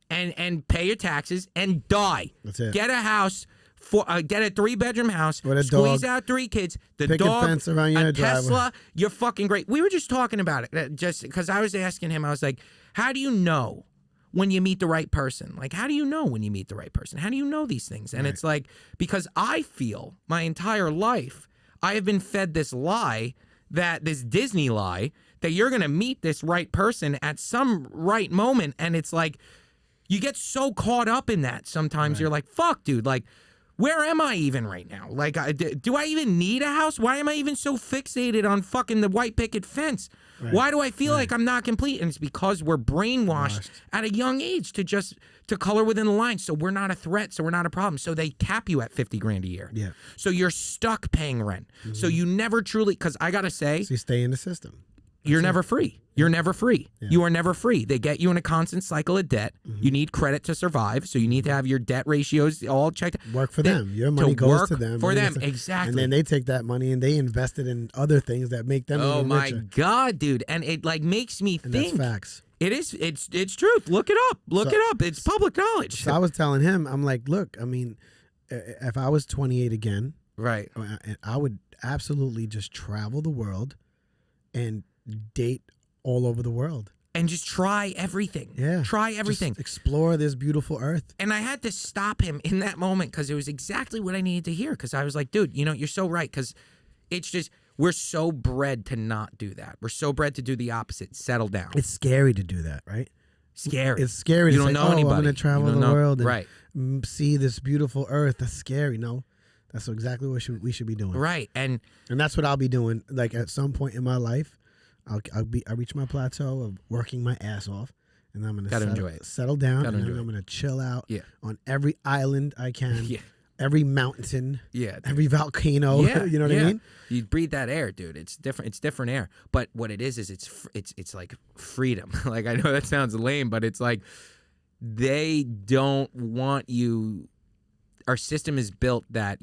and pay your taxes and die. That's it. Get a house, get a 3-bedroom house, with a squeeze dog, out 3 kids, the picket dog, fence around your a driveway. Tesla. You're fucking great. We were just talking about it, just because I was asking him. I was like, "How do you know when you meet the right person? Like, how do you know when you meet the right person? How do you know these things?" And it's like, because I feel my entire life I have been fed this lie, this Disney lie, that you're going to meet this right person at some right moment. And it's like, you get so caught up in that. Sometimes you're like, fuck, dude, like, where am I even right now? Like, do I even need a house? Why am I even so fixated on fucking the white picket fence? Right. Why do I feel like I'm not complete? And it's because we're brainwashed at a young age to color within the lines. So we're not a threat. So we're not a problem. So they cap you at $50,000 a year. Yeah. So you're stuck paying rent. So you never truly, because I got to say, so you stay in the system. You're never free. You're never free. Yeah. You are never free. They get you in a constant cycle of debt. You need credit to survive, so you need to have your debt ratios all checked. Work for them. Your money goes to them. For them, exactly. And then they take that money and they invest it in other things that make them even richer. Oh my God, dude. And it like makes me think. That's facts. It is. It's truth. Look it up. Look it up. It's public knowledge. So I was telling him, I'm like, look, I mean, if I was 28 again, right, I would absolutely just travel the world and date all over the world. And just try everything. Yeah. Try everything. Just explore this beautiful earth. And I had to stop him in that moment because it was exactly what I needed to hear. Because I was like, dude, you're so right. Because it's just, we're so bred to not do that. We're so bred to do the opposite. Settle down. It's scary to do that, right? Scary. It's scary You to don't say, know anybody. I'm going to travel You the don't know- world and right. see this beautiful earth. That's scary. No, that's exactly what we should be doing. Right. And that's what I'll be doing. Like at some point in my life, I reach my plateau of working my ass off, and I'm going to settle down, and then I'm going to chill out on every island I can, every mountain, every volcano. You know what I mean? You breathe that air, dude. It's different. It's different air. But what it is it's like freedom. Like, I know that sounds lame, but it's like they don't want you. Our system is built that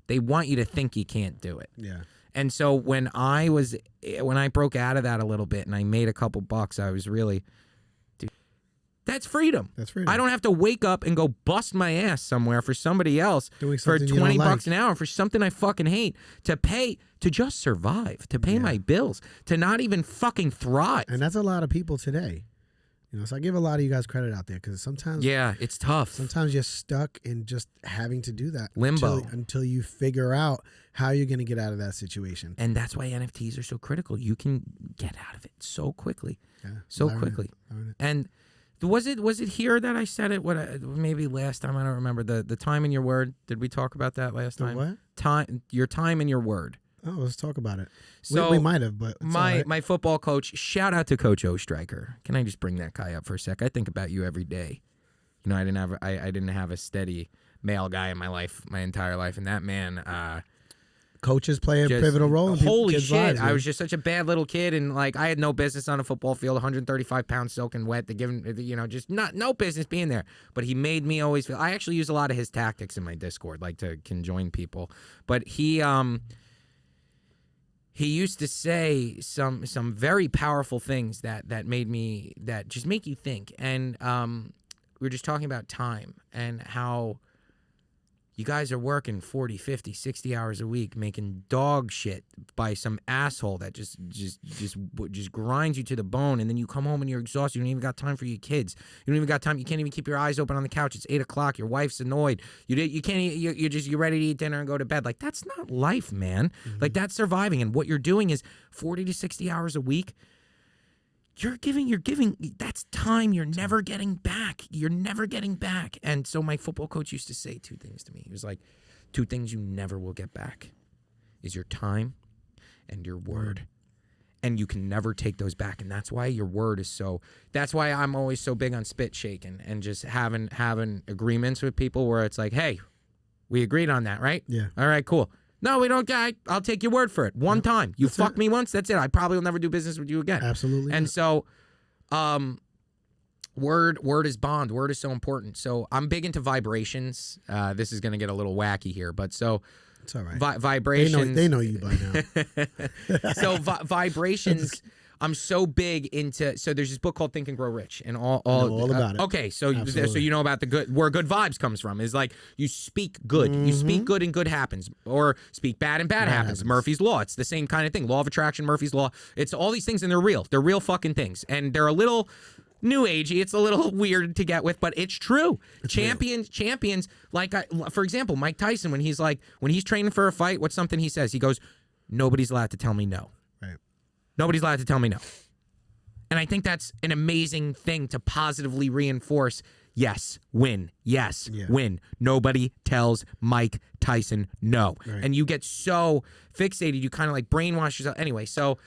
they want you to think you can't do it. Yeah. And so when I broke out of that a little bit and I made a couple bucks, I was really, dude, that's freedom. That's freedom. I don't have to wake up and go bust my ass somewhere for somebody else for 20 bucks an hour for something I fucking hate to just survive, to pay my bills, to not even fucking thrive. And that's a lot of people today. You know, so I give a lot of you guys credit out there because sometimes it's tough. Sometimes you're stuck in just having to do that limbo until you figure out how you're going to get out of that situation. And that's why NFTs are so critical. You can get out of it so quickly, quickly. And was it here that I said it? Maybe last time, I don't remember. The time and your word. Did we talk about that last time? What? Your time and your word. Oh, let's talk about it. So we might have, but it's all right. My football coach. Shout out to Coach O Striker. Can I just bring that guy up for a sec? I think about you every day. You know, I didn't have a steady male guy in my life, my entire life, and that man. Coaches play a pivotal role in holy kids' shit, lives, I was just such a bad little kid, and like I had no business on a football field, 135 pounds soaking wet, to give him, you know, just no business being there. But he made me always feel. I actually use a lot of his tactics in my Discord, like to conjoin people. But he used to say some very powerful things that just make you think. And we were just talking about time and how you guys are working 40, 50, 60 hours a week making dog shit by some asshole that just grinds you to the bone, and then you come home and you're exhausted. You don't even got time for your kids. You don't even got time. You can't even keep your eyes open on the couch. It's 8 o'clock. Your wife's annoyed. You can't. You're ready to eat dinner and go to bed. Like, that's not life, man. Mm-hmm. Like, that's surviving. And what you're doing is 40 to 60 hours a week. You're giving, that's time you're never getting back. You're never getting back. And so my football coach used to say 2 things to me. He was like, 2 things you never will get back is your time and your word. And you can never take those back. And that's why your word is that's why I'm always so big on spit shaking and just having agreements with people where it's like, hey, we agreed on that, right? Yeah. All right, cool. No, we don't, guy. I'll take your word for it. One time. You fuck me once, that's it. I probably will never do business with you again. Absolutely. And so, word is bond. Word is so important. So I'm big into vibrations. This is going to get a little wacky here, but so it's all right. Vibrations. They know you by now. So vibrations. I'm so big into. So there's this book called Think and Grow Rich, and all about it. Okay, so you know about where good vibes comes from is like you speak good, you speak good and good happens, or speak bad and bad happens. Murphy's Law. It's the same kind of thing. Law of attraction, Murphy's Law. It's all these things, and they're real. They're real fucking things, and they're a little new agey. It's a little weird to get with, but it's true. Champions. Like for example, Mike Tyson, when he's training for a fight, what's something he says? He goes, "Nobody's allowed to tell me no." Nobody's allowed to tell me no. And I think that's an amazing thing to positively reinforce. Yes, win. Yes, win. Nobody tells Mike Tyson no. Right. And you get so fixated, you kind of like brainwash yourself. Anyway, so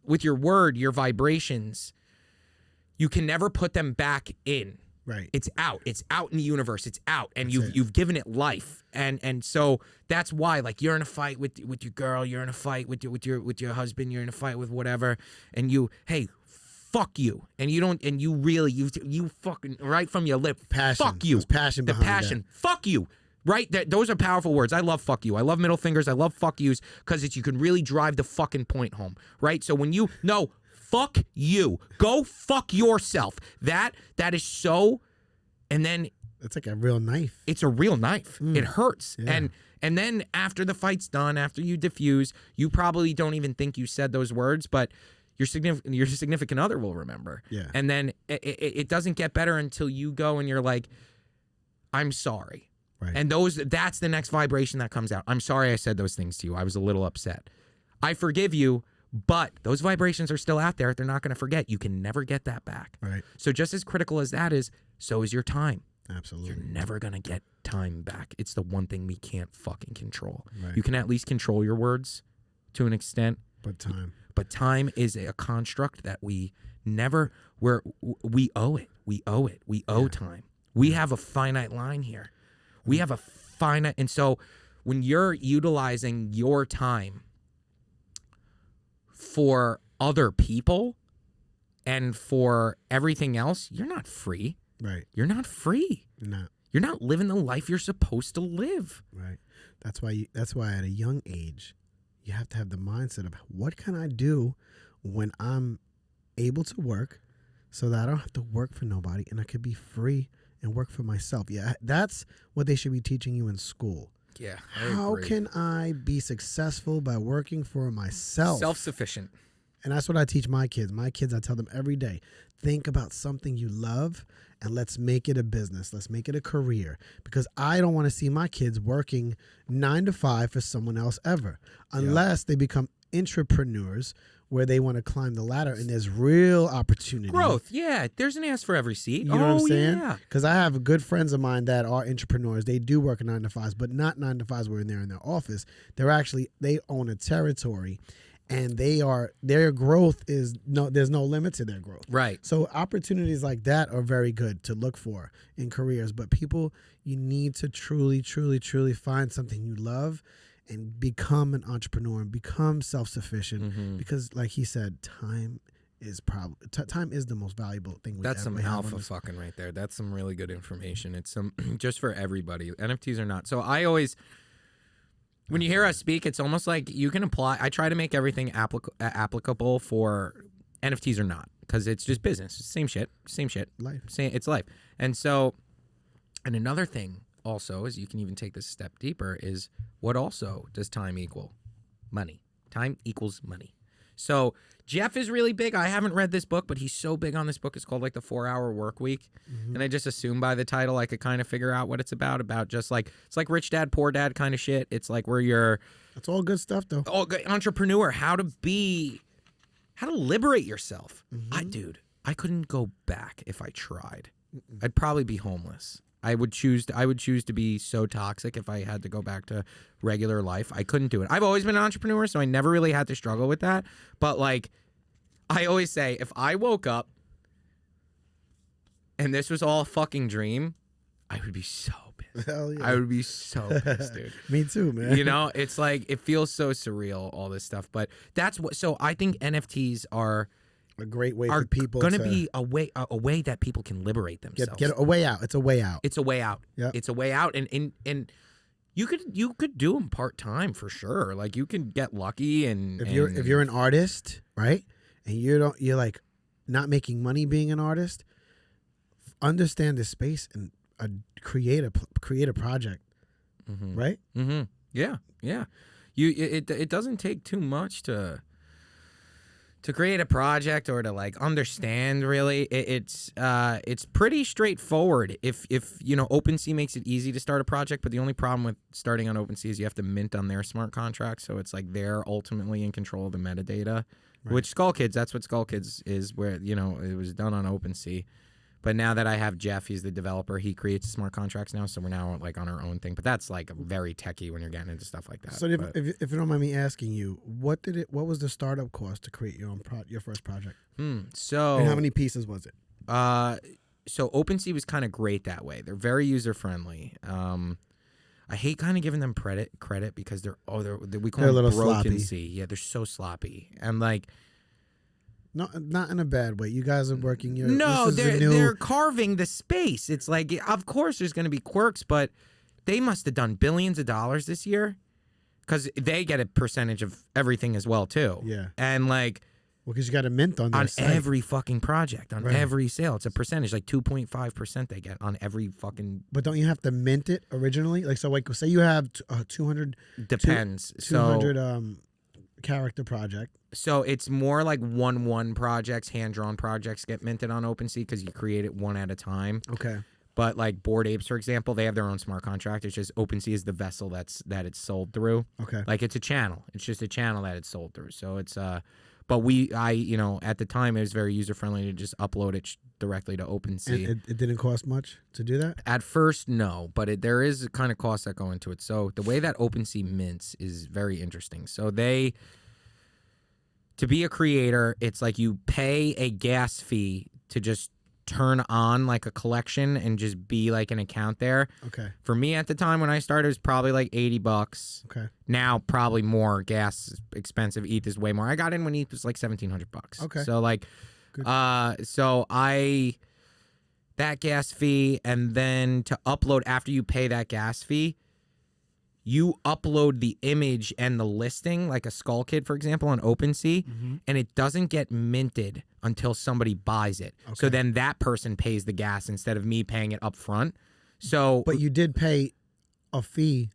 with your word, your vibrations, you can never put them back in. Right. It's out. It's out in the universe. It's out. And you've given it life. And so that's why, like, you're in a fight with your girl, you're in a fight with your husband, you're in a fight with whatever, and hey, fuck you. And you don't, and you really, you fucking, right from your lip, passion. Fuck you. There's passion behind the passion. That. Fuck you. Right? Those are powerful words. I love fuck you. I love middle fingers. I love fuck yous because you can really drive the fucking point home. Right? So when fuck you. Go fuck yourself. That is so, and then it's like a real knife. It's a real knife. It hurts. Yeah. And then after the fight's done, after you diffuse, you probably don't even think you said those words, but your significant other will remember. Yeah. And then it doesn't get better until you go and you're like, I'm sorry. Right. And that's the next vibration that comes out. I'm sorry I said those things to you. I was a little upset. I forgive you, But those vibrations are still out there. They're not going to forget. You can never get that back. Right. So just as critical as that is, so is your time. Absolutely. You're never going to get time back. It's the one thing we can't fucking control. Right. You can at least control your words to an extent. But time is a construct that we never, we owe it. We owe it. We owe time. We have a finite line here. We have a finite. And so when you're utilizing your time for other people and for everything else, you're not free. Right. You're not free. No. You're not living the life you're supposed to live. Right. That's why at a young age, you have to have the mindset of what can I do when I'm able to work so that I don't have to work for nobody and I could be free and work for myself. Yeah, that's what they should be teaching you in school. Yeah. How can I be successful by working for myself? Self-sufficient. And that's what I teach my kids. My kids, I tell them every day, think about something you love and let's make it a business. Let's make it a career, because I don't want to see my kids working 9 to 5 for someone else ever, unless they become entrepreneurs where they want to climb the ladder and there's real opportunity. Growth. Yeah. There's an ass for every seat. You know what I'm saying? Yeah. Because I have good friends of mine that are entrepreneurs. They do work 9 to 5s, but not 9 to 5s where they're in their office. They own a territory. And their growth is there's no limit to their growth. Right. So opportunities like that are very good to look for in careers. But people, you need to truly, truly, truly find something you love and become an entrepreneur and become self-sufficient. Because like he said, time is the most valuable thing we That's ever some have alpha fucking right there. That's some really good information. It's some just for everybody. NFTs are not. So I always... When you hear us speak, it's almost like you can apply. I try to make everything applicable for NFTs or not, because it's just business. Same shit. Life. It's life. And so, and another thing also is, you can even take this a step deeper, is what also does time equal? Money. Time equals money. So Jeff is really big. I haven't read this book, but he's so big on this book. It's called like the 4-Hour Work Week. And I just assume by the title I could kind of figure out what it's about just like, it's like Rich Dad, Poor Dad kind of shit. It's like where you're... That's all good stuff though. Oh, entrepreneur, how to liberate yourself. I couldn't go back if I tried. I'd probably be homeless. I would choose to be so toxic if I had to go back to regular life. I couldn't do it. I've always been an entrepreneur, so I never really had to struggle with that. But like, I always say, if I woke up and this was all a fucking dream, I would be so pissed. Hell yeah. I would be so pissed, dude. Me too, man. You know, it's like, it feels so surreal, all this stuff. But that's what, so I think NFTs are a great way for people going to be a way that people can liberate themselves. Get a way out. It's a way out. It's a way out. Yep. It's a way out. And you could do them part-time for sure. Like, you can get lucky and if you're an artist, right? And you're like not making money being an artist, understand the space and create a project. Right? Yeah. It doesn't take too much to create a project or to like understand, really. It's pretty straightforward if you know, OpenSea makes it easy to start a project, but the only problem with starting on OpenSea is you have to mint on their smart contract, so it's like they're ultimately in control of the metadata. Right. Which Skull Kids, that's what Skull Kids is, where, you know, it was done on OpenSea. But now that I have Jeff, he's the developer, he creates smart contracts now, so we're now like on our own thing. But that's like very techie when you're getting into stuff like that. So if you don't mind me asking you, what was the startup cost to create your first project? So and how many pieces was it? So OpenSea was kind of great that way. They're very user friendly. I hate kind of giving them credit because we call them broken sloppy. sea. Yeah, they're so sloppy and like. No, not in a bad way. You guys are working your... No, they're carving the space. It's like, of course there's going to be quirks, but they must have done billions of dollars this year because they get a percentage of everything as well, too. Yeah. And like... Well, because you got a mint on their site. Every fucking project, on every sale. It's a percentage, like 2.5% they get on every fucking... But don't you have to mint it originally? Like, so like, say you have 200... Depends. 200 character project. So it's more like 1-1 projects, hand-drawn projects get minted on OpenSea because you create it one at a time. Okay. But like Bored Apes, for example, they have their own smart contract. It's just OpenSea is the vessel that it's sold through. Okay. Like it's a channel. It's just a channel that it's sold through. So it's but at the time it was very user friendly to just upload it directly to OpenSea. And it didn't cost much to do that? At first, no, but there is a kind of costs that go into it. So the way that OpenSea mints is very interesting. So to be a creator, it's like you pay a gas fee to just turn on like a collection and just be like an account there. Okay. For me at the time when I started, it was probably like $80. Okay. Now probably more. Gas is expensive. ETH is way more. I got in when ETH was like $1,700. Okay. So like, Good. that gas fee, and then to upload after you pay that gas fee, you upload the image and the listing, like a Skull Kid, for example, on OpenSea, and it doesn't get minted until somebody buys it. Okay. So then that person pays the gas instead of me paying it up front. So, but you did pay a fee.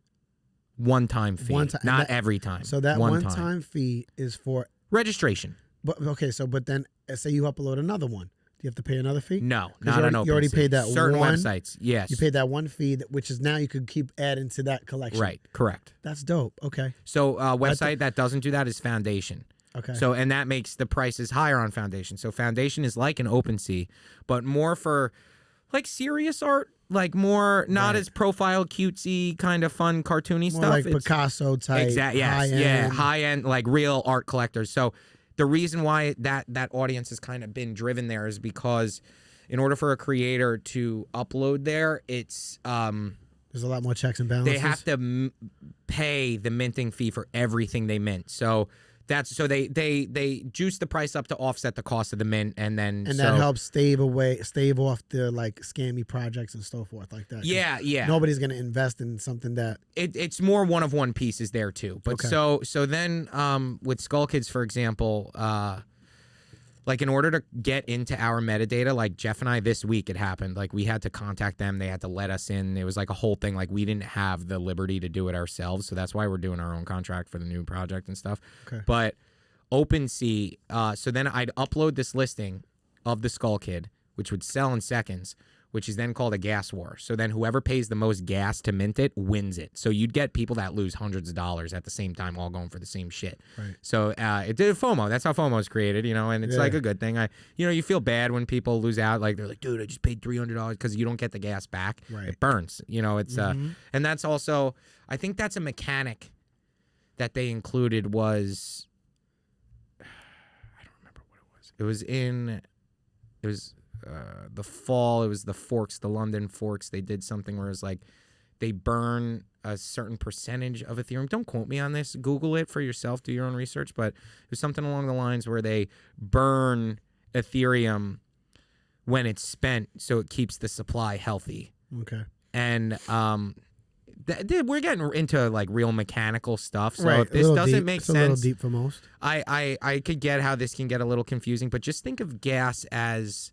One-time fee, not every time. So that one-time fee is for registration. But okay, but then say you upload another one. Do you have to pay another fee? No, not on OpenSea. You already paid that certain one. Websites. Yes, you paid that one fee, which is now you could keep adding to that collection. Right, correct. That's dope. Okay. So website that doesn't do that is Foundation. Okay. So and that makes the prices higher on Foundation. So Foundation is like an OpenSea, but more for like serious art, like more not as profile cutesy kind of fun cartoony more stuff. Like Picasso type. Exactly. Yes. High end, like real art collectors. So the reason why that audience has kind of been driven there is because in order for a creator to upload there, it's there's a lot more checks and balances. they have to pay the minting fee for everything they mint. So they juice the price up to offset the cost of the mint, and that helps stave off the like scammy projects and so forth like that. Yeah. Nobody's gonna invest in something that it's more one-of-one pieces there too. But okay. so then with Skull Kids, for example, like in order to get into our metadata, like Jeff and I this week it happened. Like we had to contact them, they had to let us in. It was like a whole thing. Like we didn't have the liberty to do it ourselves, so that's why we're doing our own contract for the new project and stuff. Okay. But OpenSea, so then I'd upload this listing of the Skull Kid, which would sell in seconds, which is then called a gas war. So then whoever pays the most gas to mint it wins it. So you'd get people that lose hundreds of dollars at the same time, all going for the same shit. Right. So it did FOMO. That's how FOMO is created, and it's like a good thing. You feel bad when people lose out. Like they're like, dude, I just paid $300 because you don't get the gas back. Right. It burns. It's and that's also, I think that's a mechanic that they included was, I don't remember what it was. It was the fall. It was the London Forks. They did something where it's like they burn a certain percentage of Ethereum. Don't quote me on this. Google it for yourself. Do your own research. But it was something along the lines where they burn Ethereum when it's spent, so it keeps the supply healthy. Okay. And we're getting into like real mechanical stuff. So right. if this doesn't make sense, a little deep for most. I could get how this can get a little confusing. But just think of gas as,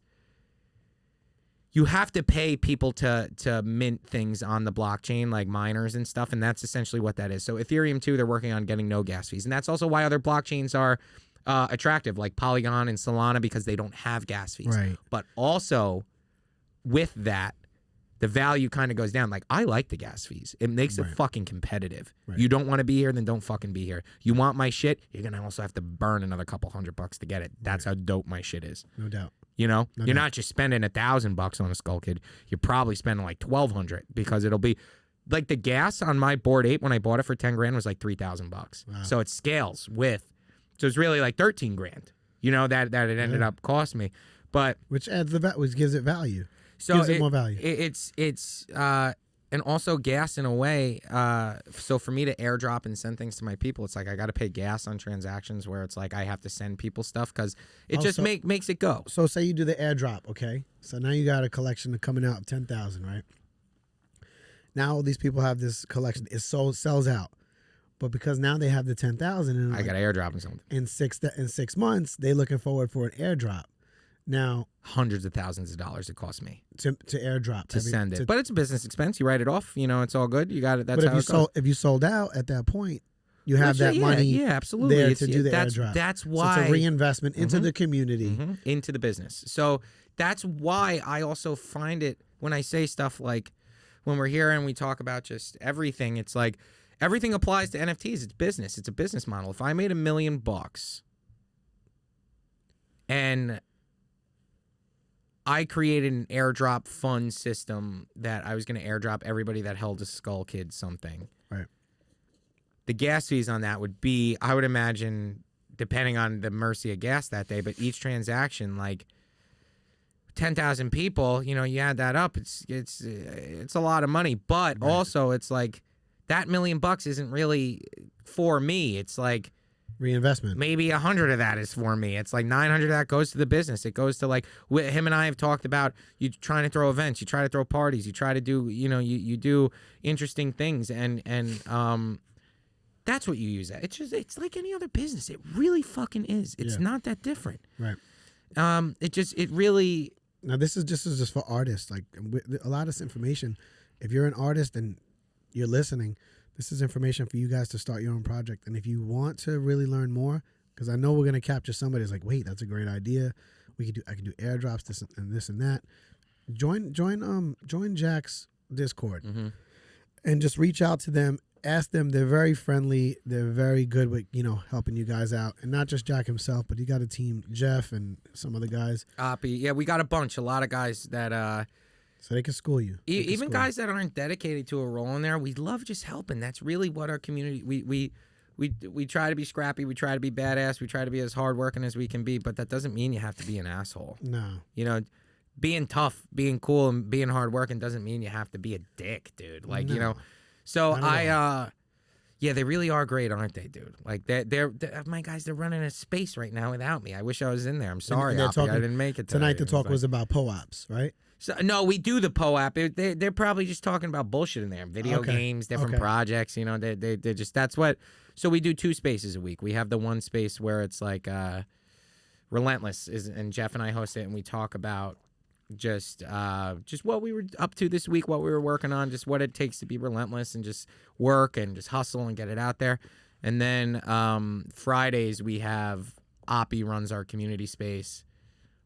you have to pay people to mint things on the blockchain, like miners and stuff, and that's essentially what that is. So Ethereum, too, they're working on getting no gas fees. And that's also why other blockchains are attractive, like Polygon and Solana, because they don't have gas fees. Right. But also, with that, the value kind of goes down. Like, I like the gas fees. It makes it fucking competitive. Right. You don't want to be here, then don't fucking be here. You want my shit, you're going to also have to burn another couple $100 to get it. That's how dope my shit is. No doubt. You're doubt. not just spending $1,000 on a Skull Kid. You're probably spending like $1,200 because it'll be like the gas on my Bored Ape when I bought it for $10,000 was like $3,000. Wow. So it scales with, so it's really like $13,000. That it ended up cost me, but which gives it value. So gives it more value. It's and also gas in a way. So for me to airdrop and send things to my people, it's like I got to pay gas on transactions where it's like I have to send people stuff because it just makes it go. So say you do the airdrop, okay? So now you got a collection coming out of 10,000, right? Now all these people have this collection. It sells out, but because now they have the 10,000, I got to airdrop and something in 6 months. They looking forward for an airdrop. Now, hundreds of thousands of dollars it costs me to airdrop to send it, but it's a business expense. You write it off. It's all good. You got it. That's but how it goes. If you sold out at that point, you have that money. Absolutely. There to do the airdrop. That's why it's a reinvestment into the community, into the business. So that's why I also find it when I say stuff like when we're here and we talk about just everything, it's like everything applies to NFTs. It's business. It's a business model. If I made $1 million and I created an airdrop fund system that I was going to airdrop everybody that held a Skull Kid something. Right. The gas fees on that would be, I would imagine, depending on the mercy of gas that day, but each transaction, like 10,000 people, you know, you add that up, it's a lot of money. But also, it's like that $1 million isn't really for me. It's like reinvestment. Maybe 100 of that is for me. It's like 900 of that goes to the business. It goes to like him and I have talked about you trying to throw events, you try to throw parties, you try to do, you know, you do interesting things, and that's what you use. It's like any other business. It really fucking is. It's not that different. Right. It really. Now this is just for artists. Like a lot of this information. If you're an artist and you're listening, this is information for you guys to start your own project. And if you want to really learn more, because I know we're gonna capture somebody who's like, wait, that's a great idea. I can do airdrops, this and that. Join Jack's Discord and just reach out to them. Ask them. They're very friendly. They're very good with, you know, helping you guys out. And not just Jack himself, but you got a team, Jeff and some other guys. Yeah, we got a lot of guys that so they can school you. Even guys that aren't dedicated to a role in there, we love just helping. That's really what our community, we try to be scrappy, we try to be badass, we try to be as hardworking as we can be, but that doesn't mean you have to be an asshole. No. You know, being tough, being cool, and being hardworking doesn't mean you have to be a dick, dude. Like, you know, so yeah, they really are great, aren't they, dude? Like, they're my guys, they're running a space right now without me. I wish I was in there. I'm sorry, I didn't make it tonight. The talk was about POAPs, right? So, no, we do the POAP. They're probably just talking about bullshit in there. Video games, different projects, you know, they're just, that's what, so we do 2 spaces a week. We have the one space where it's like Relentless, and Jeff and I host it, and we talk about just what we were up to this week, what we were working on, just what it takes to be relentless and just work and just hustle and get it out there. And then Fridays we have Oppie runs our community space,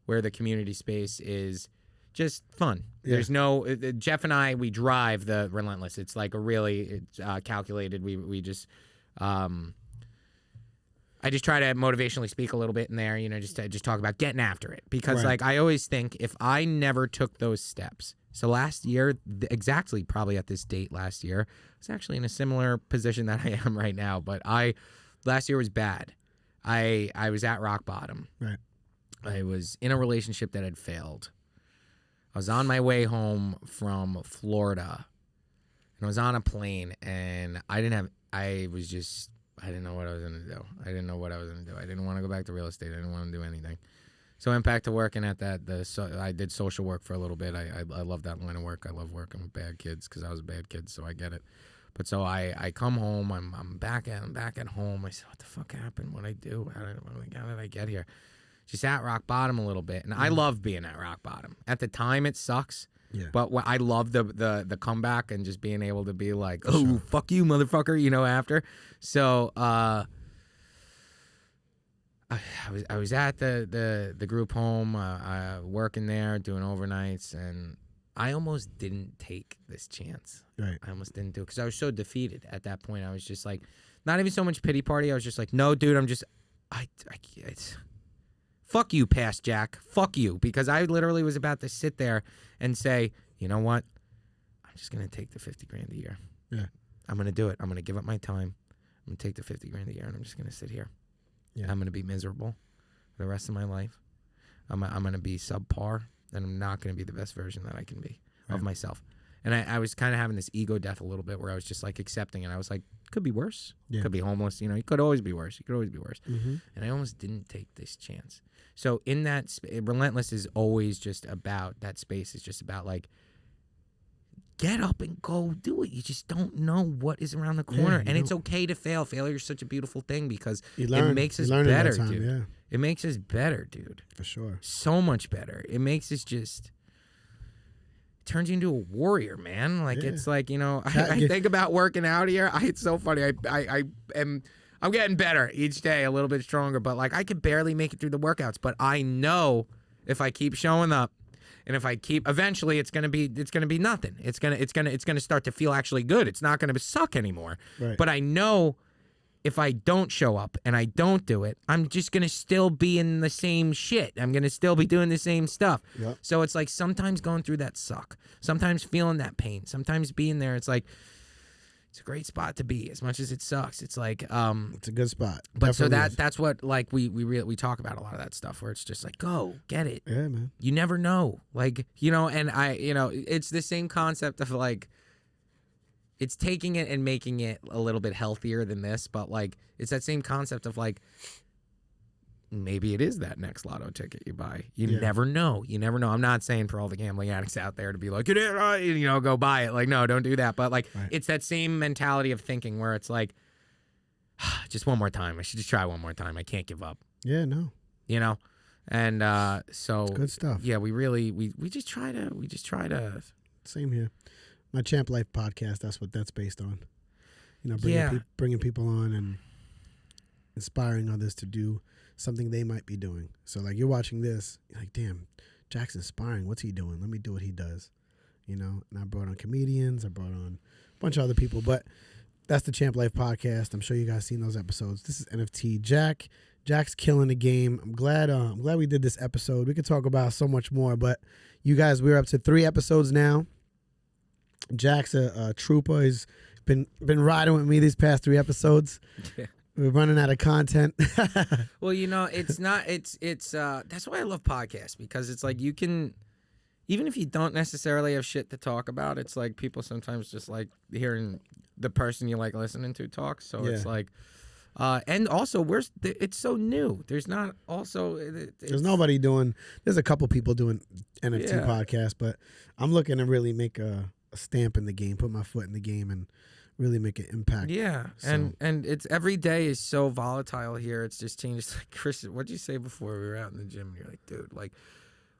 where the community space is just fun. Yeah. There's no Jeff and I, we drive the Relentless. It's like a really calculated. We just I just try to motivationally speak a little bit in there, you know, just talk about getting after it, because like I always think if I never took those steps. So last year, exactly probably at this date last year, I was actually in a similar position that I am right now, but last year was bad. I was at rock bottom. Right. I was in a relationship that had failed. I was on my way home from Florida, and I was on a plane, and I didn't know what I was going to do. I didn't know what I was going to do. I didn't want to go back to real estate. I didn't want to do anything. So I went back to working at I did social work for a little bit. I love that line of work. I love working with bad kids because I was a bad kid, so I get it. But so I come home. I'm back at home. I said, what the fuck happened? What'd I do? How did I get here? Just at rock bottom a little bit. And I love being at rock bottom. At the time, it sucks. Yeah. But I love the comeback and just being able to be like, oh, fuck you, motherfucker, you know, after. So I was at the group home, working there, doing overnights, and I almost didn't take this chance. Right. I almost didn't do it because I was so defeated at that point. I was just like, not even so much pity party. I was just like, no, dude, I'm just, fuck you, past Jack. Fuck you. Because I literally was about to sit there and say, you know what? I'm just going to take the $50,000 a year. Yeah. I'm going to do it. I'm going to give up my time. I'm going to take the $50,000 a year, and I'm just going to sit here. Yeah. I'm going to be miserable for the rest of my life. I'm going to be subpar, and I'm not going to be the best version that I can be of myself. And I was kind of having this ego death a little bit where I was just like accepting it. I was like, could be worse. Yeah. Could be homeless. You know, you could always be worse. You could always be worse. Mm-hmm. And I almost didn't take this chance. So in that, Relentless is always just about, that space is just about like, get up and go do it. You just don't know what is around the corner. And it's okay to fail. Failure is such a beautiful thing because it makes us better, dude. Yeah. It makes us better, dude. For sure. So much better. It makes us just... turns you into a warrior, man. Like it's like, you know, I think about working out here. It's so funny. I'm getting better each day, a little bit stronger, but like I could barely make it through the workouts. But I know if I keep showing up, And if I keep, eventually it's gonna be nothing. It's gonna start to feel actually good. It's not gonna suck anymore. Right. But I know if I don't show up and I don't do it, I'm just gonna still be in the same shit. I'm gonna still be doing the same stuff. Yep. So it's like sometimes going through that suck, sometimes feeling that pain, sometimes being there. It's like it's a great spot to be, as much as it sucks. It's like it's a good spot. But Definitely so is. that's what like we talk about a lot of that stuff where it's just like, go get it. Yeah, man. You never know, like, you know. And it's the same concept of like, it's taking it and making it a little bit healthier than this, but like it's that same concept of like, maybe it is that next lotto ticket you buy. You never know. You never know. I'm not saying for all the gambling addicts out there to be like, go buy it. Like, no, don't do that. But like, it's that same mentality of thinking where it's like, just one more time. I should just try one more time. I can't give up. Yeah, no. You know? And so it's good stuff. Yeah, we just try to. Same here. My Champ Life podcast, that's what that's based on. You know, bringing people on and inspiring others to do something they might be doing. So like, you're watching this, you're like, damn, Jack's inspiring. What's he doing? Let me do what he does. You know, and I brought on comedians, I brought on a bunch of other people, but that's the Champ Life podcast. I'm sure you guys seen those episodes. This is NFT Jack. Jack's killing the game. I'm glad we did this episode. We could talk about so much more, but you guys, we're up to 3 episodes now. Jack's a trooper. He's been riding with me these past 3 episodes. Yeah. We're running out of content. Well, you know, it's that's why I love podcasts, because it's like you can, even if you don't necessarily have shit to talk about, it's like people sometimes just like hearing the person you like listening to talk. So it's like, and also it's so new. There's not also, there's nobody doing, there's a couple people doing NFT podcasts, but I'm looking to really make a stamp in the game, put my foot in the game and really make an impact. Yeah. So. And it's every day is so volatile here. It's just changed. Like, Chris, what'd you say before we were out in the gym? You're like, dude, like,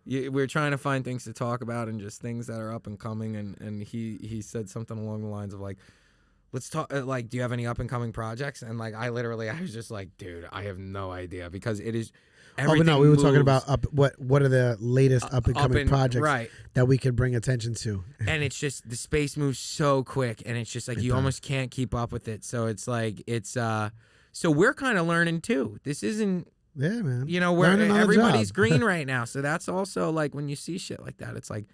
we're trying to find things to talk about and just things that are up and coming. And he said something along the lines of like, let's talk, like, do you have any up and coming projects? And like, I was just like, dude, I have no idea, because it is. Oh, but no, we were talking about what are the latest up and coming projects that we could bring attention to. And it's just, the space moves so quick, and it's just like you almost can't keep up with it. So it's like so we're kind of learning too. This isn't man. You know, where everybody's green right now. So that's also like, when you see shit like that, it's like,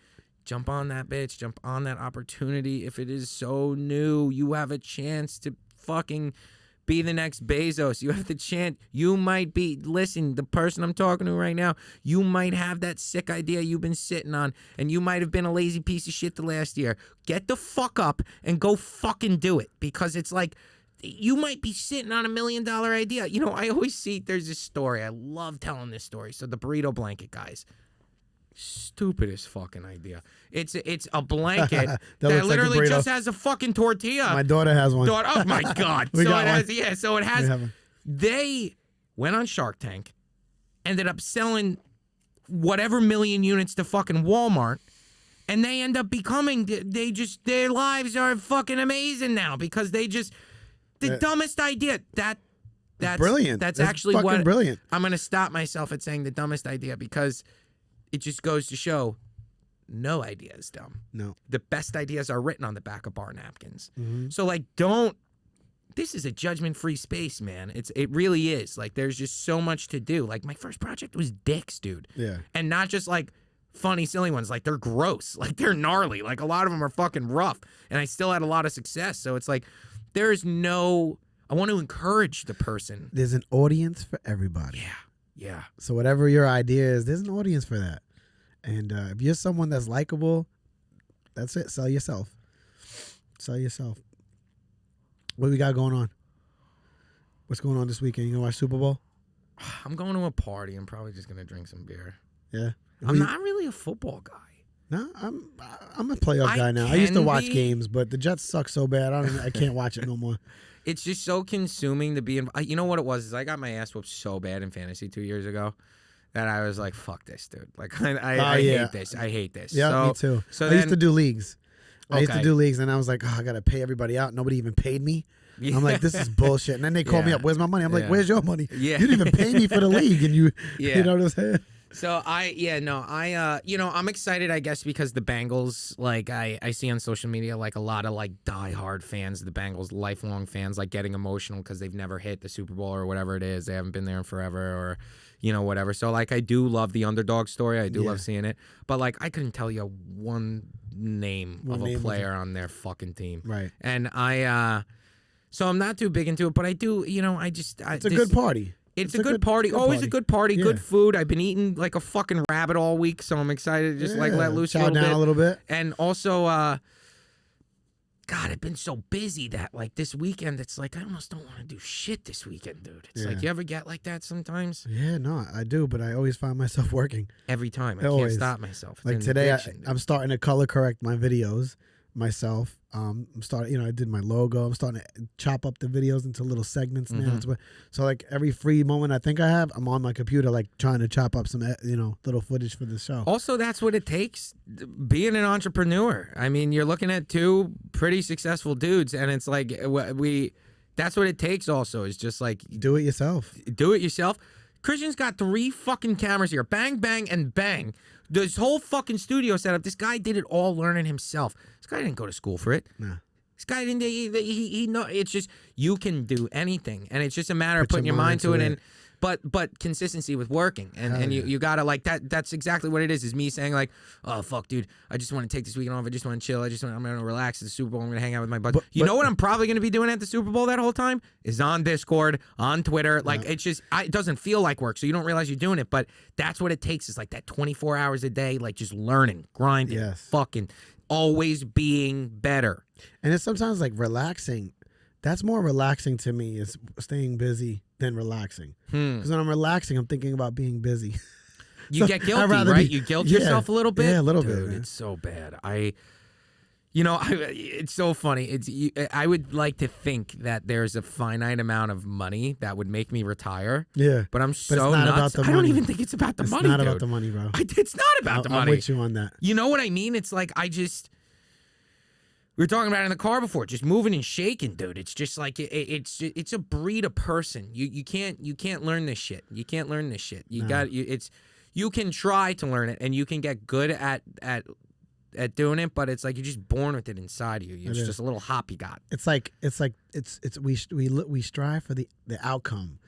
jump on that bitch, jump on that opportunity. If it is so new, you have a chance to fucking be the next Bezos. You have the chance. You might be, listen, the person I'm talking to right now, you might have that sick idea you've been sitting on, and you might have been a lazy piece of shit the last year. Get the fuck up and go fucking do it, because it's like, you might be sitting on $1 million idea. You know, I always see, there's this story. I love telling this story. So the burrito blanket guys. Stupidest fucking idea. It's a blanket that literally like just has a fucking tortilla. My daughter has one. Oh my god. So it has. They went on Shark Tank, ended up selling whatever million units to fucking Walmart, and they end up becoming. Their lives are fucking amazing now, because they just the dumbest idea. That's brilliant. That's actually fucking brilliant. I'm gonna stop myself at saying the dumbest idea, because it just goes to show no idea is dumb. No. The best ideas are written on the back of bar napkins. Mm-hmm. So like, this is a judgment-free space, man. It really is. Like, there's just so much to do. Like, my first project was dicks, dude. Yeah. And not just like funny, silly ones. Like, they're gross. Like, they're gnarly. Like, a lot of them are fucking rough. And I still had a lot of success. So it's like, I want to encourage the person. There's an audience for everybody. Yeah. Yeah. So whatever your idea is, there's an audience for that. And if you're someone that's likable, that's it. Sell yourself. Sell yourself. What we got going on? What's going on this weekend? You gonna watch Super Bowl? I'm going to a party. I'm probably just gonna drink some beer. Yeah. I'm not really a football guy. No, I'm a playoff guy now. I used to watch games, but the Jets suck so bad. I can't watch it no more. It's just so consuming to be in. You know what it was? Is I got my ass whooped so bad in fantasy 2 years ago that I was like, "Fuck this, dude!" Like I hate this. I hate this. Yeah, me too. So I used to do leagues. I used to do leagues, and I was like, "Oh, I gotta pay everybody out." Nobody even paid me. Yeah. I'm like, "This is bullshit." And then they call me up. Where's my money? I'm like, "Where's your money? You didn't even pay me for the league." And you know what I'm saying? So I'm excited, I guess, because the Bengals, like I see on social media, like a lot of like diehard fans of the Bengals, lifelong fans, like getting emotional because they've never hit the Super Bowl or whatever it is. They haven't been there in forever or, whatever. So like I do love the underdog story. I do love seeing it. But like I couldn't tell you one name of a player on their fucking team. Right. And so I'm not too big into it, but I do, it's a good party. It's a good party. Always a good party. Yeah. Good food. I've been eating like a fucking rabbit all week, so I'm excited to just like let loose a little bit. And also, God, I've been so busy that like this weekend, it's like I almost don't want to do shit this weekend, dude. It's like, you ever get like that sometimes? Yeah, no, I do, but I always find myself working. Every time. I can't stop myself. It's like today, I'm starting to color correct my videos myself. I'm starting, I did my logo. I'm starting to chop up the videos into little segments now. So like every free moment I think I have, I'm on my computer like trying to chop up some, little footage for the show. Also, that's what it takes being an entrepreneur. I mean, you're looking at two pretty successful dudes, and it's like that's what it takes also is just like do it yourself. Do it yourself. Christian's got 3 fucking cameras here. Bang, bang, and bang. This whole fucking studio setup, this guy did it all learning himself. This guy didn't go to school for it. No. This guy didn't, he know, it's just, you can do anything. And it's just a matter of putting your mind to it. And but consistency with working. And you gotta like that's exactly what it is me saying like, oh fuck dude, I just want to take this weekend off, I just want to chill, I'm gonna relax at the Super Bowl, I'm gonna hang out with my buddies. You know what I'm probably gonna be doing at the Super Bowl that whole time? Is on Discord, on Twitter. Like it's just it doesn't feel like work, so you don't realize you're doing it, but that's what it takes is like that 24 hours a day, like just learning, grinding, fucking always being better. And it's sometimes like relaxing. That's more relaxing to me is staying busy than relaxing. Because when I'm relaxing, I'm thinking about being busy. You get guilty, right? You guilt yourself a little bit? Yeah, a little Dude, bit. Man. It's so bad. It's so funny. I would like to think that there's a finite amount of money that would make me retire. Yeah. But I'm so nuts. I don't even think it's about the money, It's not dude. about the money, bro. It's not about the money. I'm with you on that. You know what I mean? It's like we were talking about it in the car before, just moving and shaking, dude. It's just like it's a breed of person. You can't learn this shit. You can't learn this shit. You can try to learn it and you can get good at doing it, but it's like you're just born with it inside of you. It's just a little hop you got. We strive for the outcome.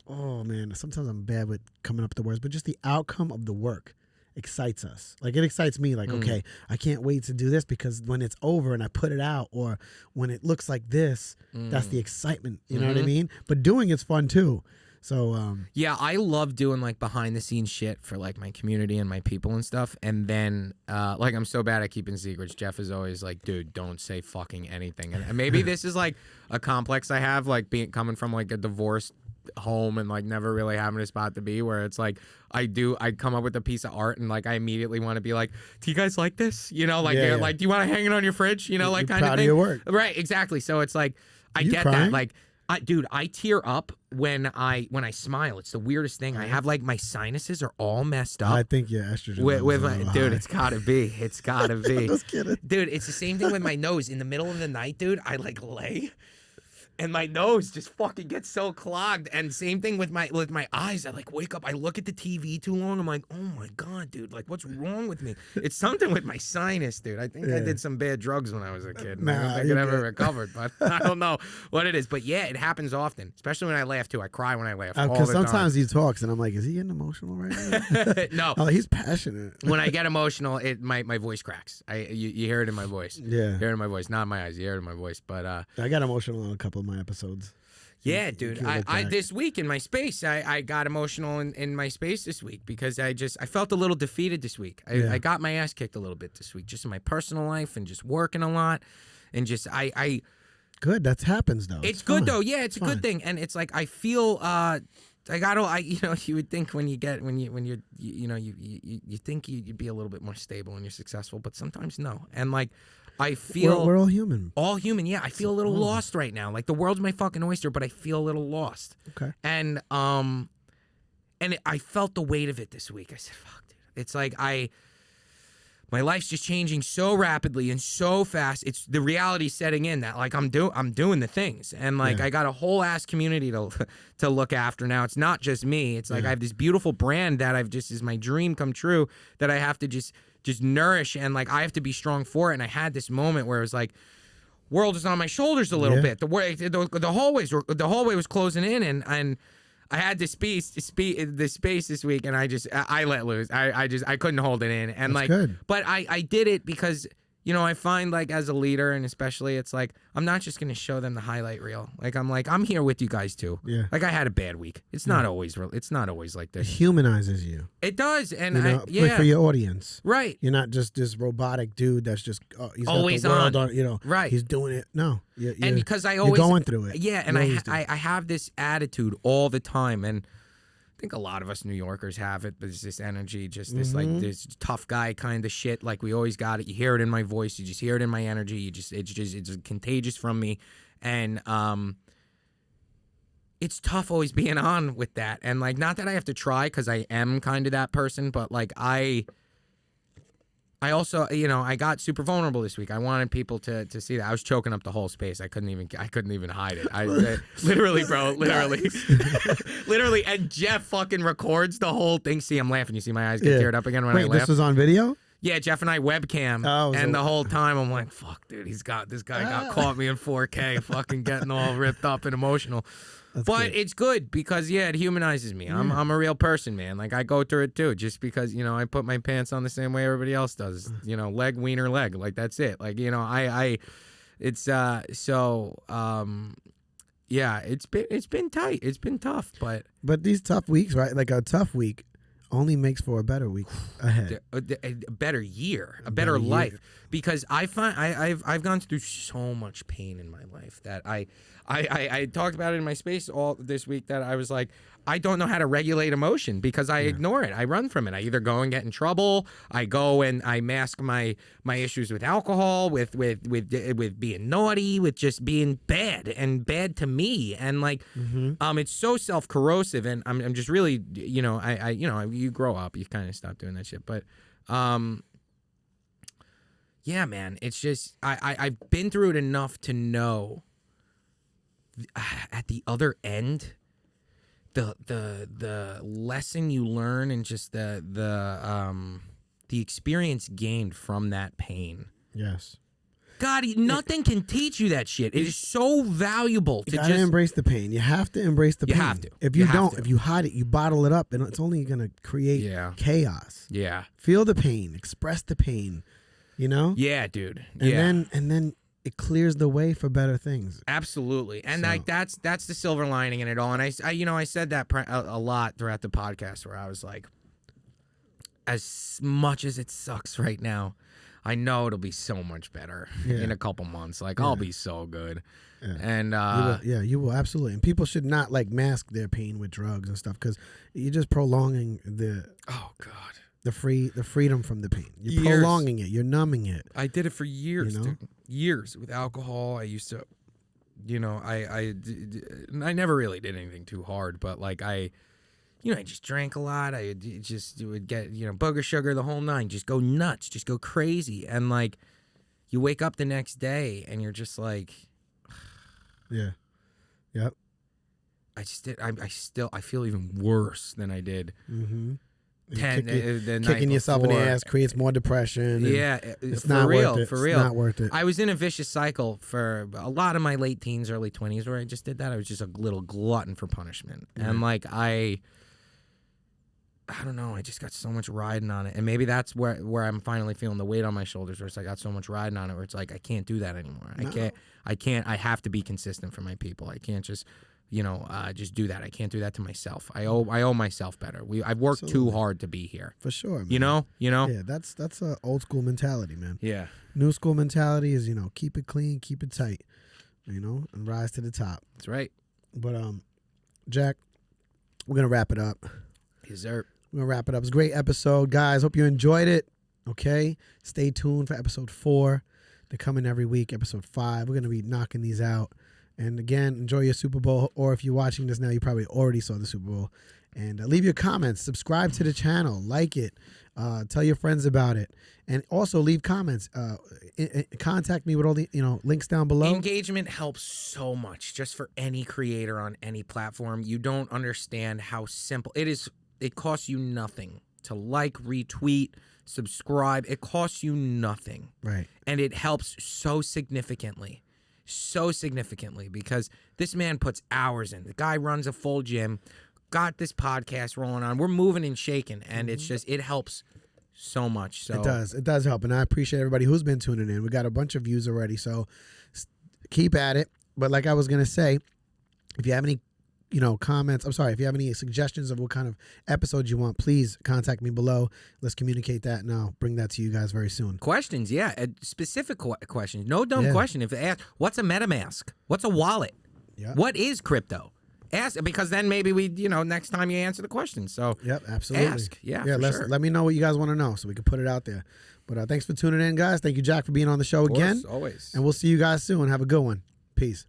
Oh man, sometimes I'm bad with coming up with the words, but just the outcome of the work excites us. Like it excites me like, okay, I can't wait to do this because when it's over and I put it out or when it looks like this, that's the excitement. You know what I mean? But doing it's fun too. So yeah, I love doing like behind the scenes shit for like my community and my people and stuff. And then like I'm so bad at keeping secrets. Jeff is always like, dude, don't say fucking anything. And maybe this is like a complex I have, like coming from like a divorced home and like never really having a spot to be, where it's like I come up with a piece of art and like I immediately want to be like, do you guys like this? Like do you want to hang it on your fridge? Like kind of thing. Of your work. Right, exactly. So it's like I get crying? that. Like I tear up when I smile. It's the weirdest thing. I have like my sinuses are all messed up. I think your estrogen with my dude, it's gotta be. It's gotta be. Just kidding. Dude, it's the same thing with my nose. In the middle of the night, dude, I like lay and my nose just fucking gets so clogged. And same thing with my eyes. I like wake up, I look at the TV too long. I'm like, oh my God, dude, like what's wrong with me? It's something with my sinus, dude. I think I did some bad drugs when I was a kid. I don't think it ever recovered, but I don't know what it is. But yeah, it happens often, especially when I laugh too. I cry when I laugh. Because sometimes he talks and I'm like, is he getting emotional right now? No. He's passionate. When I get emotional, my voice cracks. You hear it in my voice. Yeah. You hear it in my voice, not in my eyes. You hear it in my voice. But I got emotional on a couple of my episodes. Yeah, dude. I this week in my space, I got emotional in my space this week because I felt a little defeated this week. I got my ass kicked a little bit this week, just in my personal life and just working a lot, and just I. Good. That happens though. It's good though. Yeah, it's a good thing, and it's like I feel. You would think when you think you'd be a little bit more stable when you're successful, but sometimes no. And like I feel we're all human. All human, yeah. I feel a little lost right now. Like the world's my fucking oyster, but I feel a little lost. Okay. And I felt the weight of it this week. I said, "Fuck, dude." It's like my life's just changing so rapidly and so fast. It's the reality setting in that like I'm doing the things, and like I got a whole ass community to look after now. It's not just me. It's like I have this beautiful brand that I've just is my dream come true that I have to just nourish, and like I have to be strong for it. And I had this moment where it was like, world is on my shoulders a little bit. The hallway was closing in, and I had this space this week, and I let loose. I couldn't hold it in, and That's good. but I did it because I find like as a leader, and especially it's like I'm not just gonna show them the highlight reel. Like I'm here with you guys too. Yeah. Like I had a bad week. It's not always like It this. humanizes you. It does, and for your audience. Right. You're not just this robotic dude that's just he's always got the world on. Right. He's doing it. No. And because you're going through it. Yeah, and I have this attitude all the time, and I think a lot of us New Yorkers have it. There's this energy, just this like this tough guy kind of shit. Like we always got it. You hear it in my voice. You just hear it in my energy. It's contagious from me, and it's tough always being on with that. And like, not that I have to try because I am kind of that person, but like I also, I got super vulnerable this week. I wanted people to see that. I was choking up the whole space. I couldn't even hide it. I literally, bro, literally. And Jeff fucking records the whole thing. See, I'm laughing. You see my eyes get teared up again when I laugh. This was on video? Yeah, Jeff and I webcam, and the whole time I'm like, "Fuck, dude, this guy got caught me in 4K, fucking getting all ripped up and emotional." But it's good because it humanizes me. I'm a real person, man. Like I go through it too, just because I put my pants on the same way everybody else does. Leg, wiener, leg. Like that's it. Like it's it's been tight. It's been tough, but these tough weeks, right? Like a tough week only makes for a better week ahead, a better year, a better life. Because I find I've gone through so much pain in my life that I talked about it in my space all this week, that I was like, I don't know how to regulate emotion because I ignore it. I run from it. I either go and get in trouble. I go and I mask my issues with alcohol, with being naughty, with just being bad to me. And like, it's so self-corrosive, and I'm just really, you grow up, you kind of stop doing that shit. But, yeah, man, it's just, I've been through it enough to know at the other end, the lesson you learn, and just the experience gained from that pain. Yes. God, nothing can teach you that shit. It is so valuable to just embrace the pain. You have to embrace the pain. You have to. If you don't, if you hide it, you bottle it up, and it's only going to create chaos. Yeah. Feel the pain. Express the pain. Yeah, dude. And then it clears the way for better things. Absolutely. And like that's the silver lining in it all. And I said that a lot throughout the podcast, where I was like, as much as it sucks right now, I know it'll be so much better in a couple months. Like I'll be so good. Yeah. And you will absolutely. And people should not like mask their pain with drugs and stuff, because you're just prolonging the freedom from the pain. You're prolonging it. You're numbing it. I did it for years, dude. Years with alcohol. I used to, I never really did anything too hard, but like I just drank a lot. I just would get, booger sugar, the whole nine. Just go nuts. Just go crazy. And like, you wake up the next day and you're just like, yeah, yep. I feel even worse than I did. Mm-hmm. Kicking yourself in the ass creates more depression. Yeah, it's not worth it. For real, it's not worth it. I was in a vicious cycle for a lot of my late teens, early 20s, where I just did that. I was just a little glutton for punishment, and like I don't know. I just got so much riding on it, and maybe that's where I'm finally feeling the weight on my shoulders. Where it's like I got so much riding on it, where it's like I can't do that anymore. No. I can't. I have to be consistent for my people. I can't just. Just do that. I can't do that to myself. I owe myself better. I've worked too hard to be here. For sure, man. You know? Yeah, that's a old school mentality, man. Yeah. New school mentality is, keep it clean, keep it tight, and rise to the top. That's right. But Jack, we're gonna wrap it up. Yes, sir. We're gonna wrap it up. It's a great episode, guys. Hope you enjoyed it. Okay? Stay tuned for episode 4. They're coming every week. Episode 5. We're gonna be knocking these out. And again, enjoy your Super Bowl. Or if you're watching this now, you probably already saw the Super Bowl. And leave your comments. Subscribe to the channel. Like it. Tell your friends about it. And also leave comments. Contact me with all the links down below. Engagement helps so much just for any creator on any platform. You don't understand how simple it is. It costs you nothing to like, retweet, subscribe. It costs you nothing. Right. And it helps so significantly because this man puts hours in. The guy runs a full gym, got this podcast rolling on. We're moving and shaking, and it's just, it helps so much. So It does help, and I appreciate everybody who's been tuning in. We got a bunch of views already, so keep at it. But like I was gonna say, if you have any comments, if you have any suggestions of what kind of episodes you want, please contact me below. Let's communicate that, and I'll bring that to you guys very soon. Questions, yeah, specific questions. No dumb question. If they ask, what's a MetaMask? What's a wallet? Yeah. What is crypto? Ask, because then maybe we, next time you answer the question. So yep, absolutely. Ask, yeah, sure. Let me know what you guys want to know so we can put it out there. But thanks for tuning in, guys. Thank you, Jack, for being on the show again. Always. And we'll see you guys soon. Have a good one. Peace.